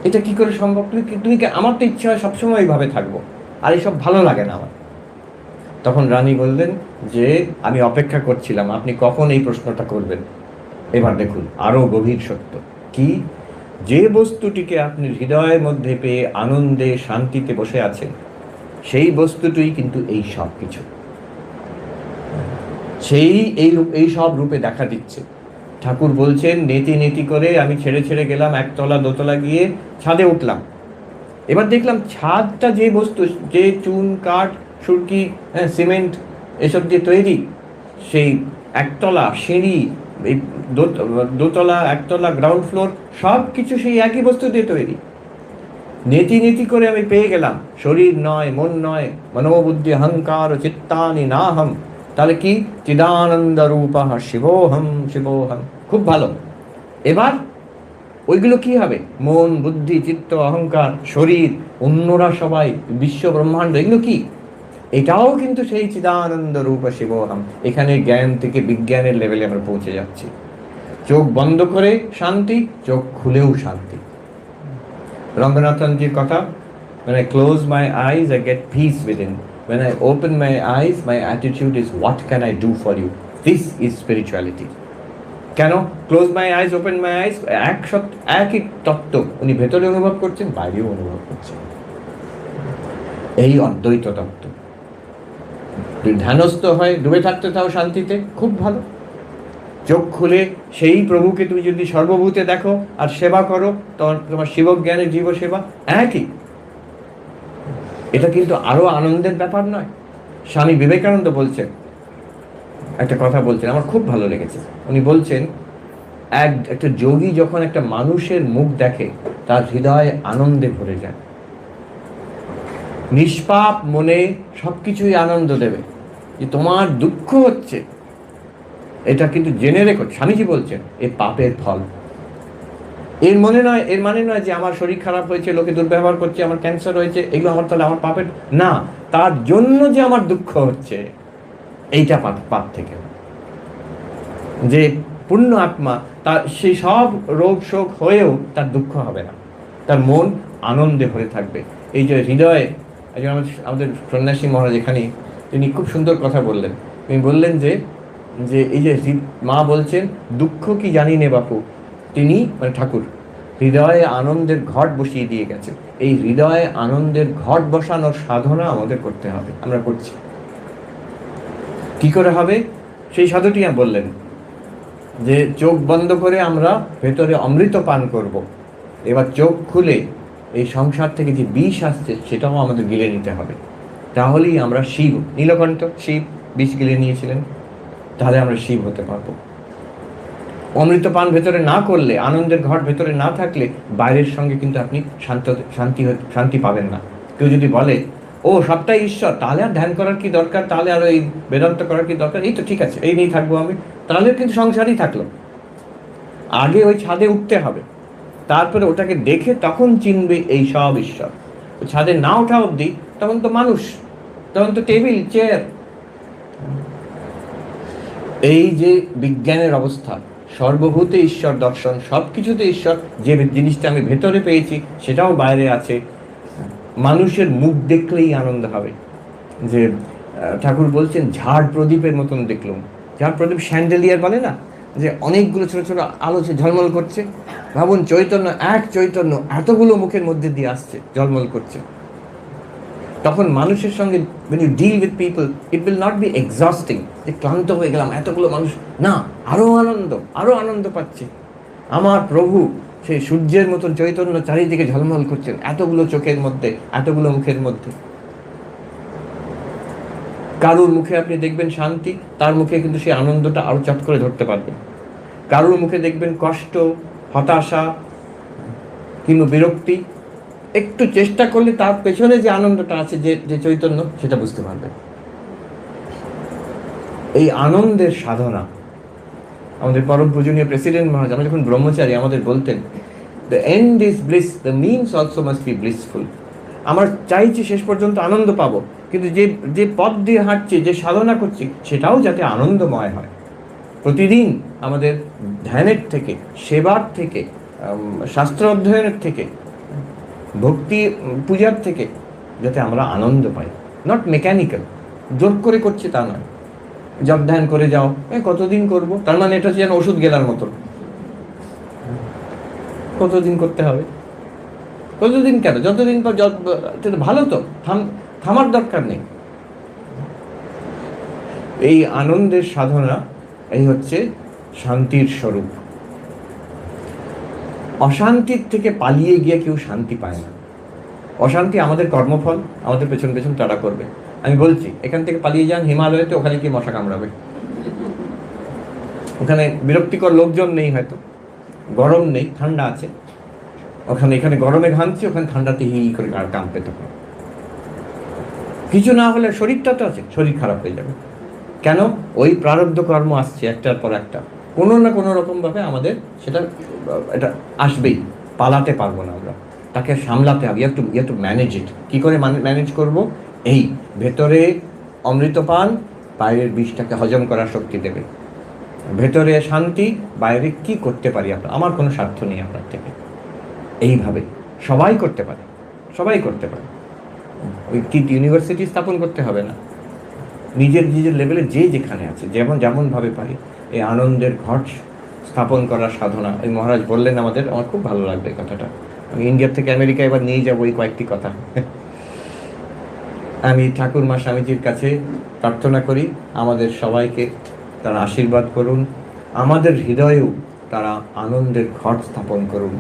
S1: এটা কি করে সম্ভব? তুমি আমার তো ইচ্ছা হয় সবসময় এইভাবে থাকবো, আর এইসব ভালো লাগে না আমার। তখন রানী বললেন যে আমি অপেক্ষা করছিলাম আপনি কখন এই প্রশ্নটা করবেন। এবার দেখুন আরো গভীর সত্য কি, যে বস্তুটিকে আপনি হৃদয়ের মধ্যে পেয়ে আনন্দে শান্তিতে বসে আছেন, সেই বস্তুটিই কিন্তু এই সব কিছু, সেই এই সব রূপে দেখা দিচ্ছে। ঠাকুর বলছেন, নেতি নেতি করে আমি ছেড়ে ছেড়ে গেলাম, একতলা দোতলা গিয়ে ছাদে উঠলাম। এবার দেখলাম ছাদটা যে বস্তু, যে চুন কাঠ সুরকি সিমেন্ট এসব দিয়ে তৈরি, সেই একতলা সিঁড়ি, এই দোতলা একতলা গ্রাউন্ড ফ্লোর সব কিছু সেই একই বস্তু দিয়ে তৈরি। নেতি নেতি করে আমি পেয়ে গেলাম, শরীর নয়, মন নয়, মনোবুদ্ধি অহংকার চিত্তানি নাহম। তাহলে কি? চিদানন্দ রূপঃ শিবোহম শিবোহম। খুব ভালো। এবার ওইগুলো কি হবে? মন, বুদ্ধি, চিত্ত, অহংকার, শরীর, অন্যরা সবাই, বিশ্ব ব্রহ্মাণ্ড, এগুলো কি? এটাও কিন্তু সেই চিদানন্দ রূপ শিবোহম। এখানে জ্ঞান থেকে বিজ্ঞানের লেভেলে আমরা পৌঁছে যাচ্ছি। চোখ বন্ধ করে শান্তি, চোখ খুলেও শান্তি। রঙ্গনাথনজির কথা, when I close my eyes I get peace within, when I open my eyes my attitude is what can I do for you. This is spirituality. কেন close my eyes open my eyes, একই তত্ত্ব উনি ভেতরে অনুভব করছেন, বাইরেও অনুভব করছেন। এই অদ্বৈত তত্ত্ব। ধ্যানস্থ হয়, ডুবে থাকতে থাও শান্তিতে, খুব ভালো। চোখ খুলে সেই প্রভুকে তুমি যদি সর্বভূতে দেখো আর সেবা করো, তোমার শিবজ্ঞানের জীব সেবা একই। এটা কিন্তু আরো আনন্দের ব্যাপার নয়? স্বামী বিবেকানন্দ বলছেন, একটা কথা বলছেন, আমার খুব ভালো লেগেছে। উনি বলছেন, একটা যোগী যখন একটা মানুষের মুখ দেখে তার হৃদয় আনন্দে ভরে যায়। নিষ্পাপ মনে সবকিছুই আনন্দ দেবে। যে তোমার দুঃখ হচ্ছে, এটা কিন্তু জেনে রেখো, স্বামীজি বলছেন, এ পাপের ফল। এর মানে নয় যে আমার শরীর খারাপ হয়েছে, লোকে দুর্ব্যবহার করছে, আমার ক্যান্সার হয়েছে, এগুলো আমার তাহলে আমার পাপের না। তার জন্য যে আমার দুঃখ হচ্ছে, এইটা পাপ থেকে। যে পূর্ণ আত্মা, তার সেই সব রোগ শোক হয়েও তার দুঃখ হবে না, তার মন আনন্দে ভরে থাকবে। এই যে হৃদয়ে, আমাদের সন্ন্যাসী মহারাজ এখানে তিনি খুব সুন্দর কথা বললেন। তিনি বললেন যে এই যে মা বলছেন, দুঃখ কি জানি নে বাপু, তিনি মানে ঠাকুর হৃদয়ে আনন্দের ঘট বসিয়ে দিয়ে গেছে। এই হৃদয়ে আনন্দের ঘট বসানোর সাধনা আমাদের করতে হবে, আমরা করছি। কি করে হবে সেই সাধুটি বললেন যে চোখ বন্ধ করে আমরা ভেতরে অমৃত পান করব। এবার চোখ খুলে এই সংসার থেকে যে বিষ আসছে সেটাও আমাদের গিলে নিতে হবে। তাহলেই আমরা শিব, নীলকণ্ঠ শিব বিষ গিলে নিয়েছিলেন, তাহলে আমরা শিব হতে পারবো। অমৃত পান ভেতরে না করলে, আনন্দের ঘট ভেতরে না থাকলে বাইরের সঙ্গে কিন্তু আপনি শান্তি পাবেন না। কেউ যদি বলে ও সবটাই ঈশ্বর, তাহলে আর ধ্যান করার কি দরকার, তাহলে আর এই বেদান্ত করার কি দরকার, এই তো ঠিক আছে, এই নিয়েই থাকবো আমি, তাহলে কিন্তু সংসারই থাকলো। আগে ওই ছাদে উঠতে হবে, তারপরে ওটাকে দেখে তখন চিনবে এই সব ঈশ্বর। ছাদে না ওঠা অবধি তখন তো মানুষ, তখন তো টেবিল চেয়ার। এই যে বিজ্ঞানের অবস্থা, সর্বভূতে ঈশ্বর দর্শন, সব কিছুতে ঈশ্বর, যে জিনিসটা আমি ভেতরে পেয়েছি সেটাও বাইরে আছে। মানুষের মুখ দেখলেই আনন্দ হবে। যে ঠাকুর বলছেন ঝাড় প্রদীপের মতন দেখলাম। ঝাড় প্রদীপ স্যান্ডেলিয়ার বলে না, যে অনেকগুলো ছোট ছোট আলো ঝলমল করছে। ভাবুন চৈতন্য, এক চৈতন্য এতগুলো মুখের মধ্যে দিয়ে আসছে, ঝলমল করছে। তখন মানুষের সঙ্গে when you deal with people it will not be exhausting, যে ক্লান্ত হয়ে গেলাম এতগুলো মানুষ, না, আরো আনন্দ পাচ্ছি। আমার প্রভু সেই সূর্যের মতন চৈতন্য চারিদিকে ঝলমল করছেন, এতগুলো চোখের মধ্যে, এতগুলো মুখের মধ্যে। কারুর মুখে আপনি দেখবেন শান্তি, তার মুখে কিন্তু সেই আনন্দটা আরো চট করে ধরতে পারবেন। কারুর মুখে দেখবেন কষ্ট, হতাশা কিংবা বিরক্তি, একটু চেষ্টা করলে তার পেছনে যে আনন্দটা আছে, যে চৈতন্য, সেটা বুঝতে পারবেন। এই আনন্দের সাধনা আমাদের পরম পূজনীয় প্রেসিডেন্ট মহারাজ, আমরা যখন ব্রহ্মচারী, আমাদের বলতেন the end is bliss, the means also must be blissful. আমরা চাইছি শেষ পর্যন্ত আনন্দ পাবো, কিন্তু যে পথ দিয়ে হাঁটছি, যে সাধনা করছি, সেটাও যাতে আনন্দময় হয়। প্রতিদিন আমাদের ধ্যানের থেকে, সেবার থেকে, শাস্ত্র অধ্যয়নের থেকে, ভক্তি পূজার থেকে যাতে আমরা আনন্দ পাই, নট মেকানিক্যাল, জোর করে করছি তা নয়। জপ ধ্যান করে যাও, কতদিন করব, তার মানে এটা যেন ওষুধ গেলার মতো। কতদিন করতে হবে, কতদিন কেন, যতদিন পর ভালো তো, থামার দরকার নেই। এই আনন্দের সাধনা, এই হচ্ছে শান্তির স্বরূপ। অশান্তির থেকে পালিয়ে গিয়ে কেউ শান্তি পায় না। অশান্তি আমাদের কর্মফল, আমাদের পেছন পেছন তাড়া করবে। আমি বলছি, এখান থেকে পালিয়ে যান হিমালয়তে, ওখানে কি মশা কামড়াবে? ওখানে বিরক্তিকর লোকজন নেই, হয়তো গরম নেই, ঠান্ডা আছে। এখানে গরমে ঘামছি, ওখানে ঠান্ডাতে হি করে কাঁপবে। তখন কিছু না হলে শরীরটা তো আছে, শরীর খারাপ হয়ে যাবে। কেন? ওই প্রারব্ধ কর্ম আসছে একটার পর একটা, কোনো না কোনো রকম ভাবে আমাদের এটা আসবেই, পালাতে পারবো না আমরা, তাকে সামলাতে হবে। You have to manage it. কী করে ম্যানেজ করবো? এই ভেতরে অমৃত পান, বাইরের বিষটাকে হজম করার শক্তি দেবে। ভেতরে শান্তি, বাইরে কি করতে পারি আপনার, আমার কোনো স্বার্থ নেই আপনার থেকে, এইভাবে সবাই করতে পারে, সবাই করতে পারে। ওই কি ইউনিভার্সিটি স্থাপন করতে হবে না, নিজের নিজের লেভেলে যে যেখানে আছে যেমনভাবে পারি এই আনন্দের ঘট স্থাপন করার সাধনা। এই মহারাজ বললেন আমাদের, আমার খুব ভালো লাগবে এই কথাটা। আমি ইন্ডিয়া থেকে আমেরিকা এবার নিয়ে যাবো এই কয়েকটি কথা। আমি ঠাকুর মা স্বামীজির কাছে প্রার্থনা করি আমাদের সবাইকে তারা আশীর্বাদ করুন, আমাদের হৃদয়েও তারা আনন্দের ঘট স্থাপন করুন।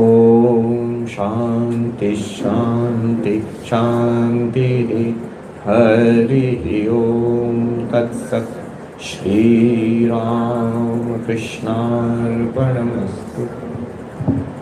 S1: ওম শান্তি শান্তি শান্তি। হরি ওম তৎসৎ। শ্রীরাম কৃষ্ণার্পণমস্তু।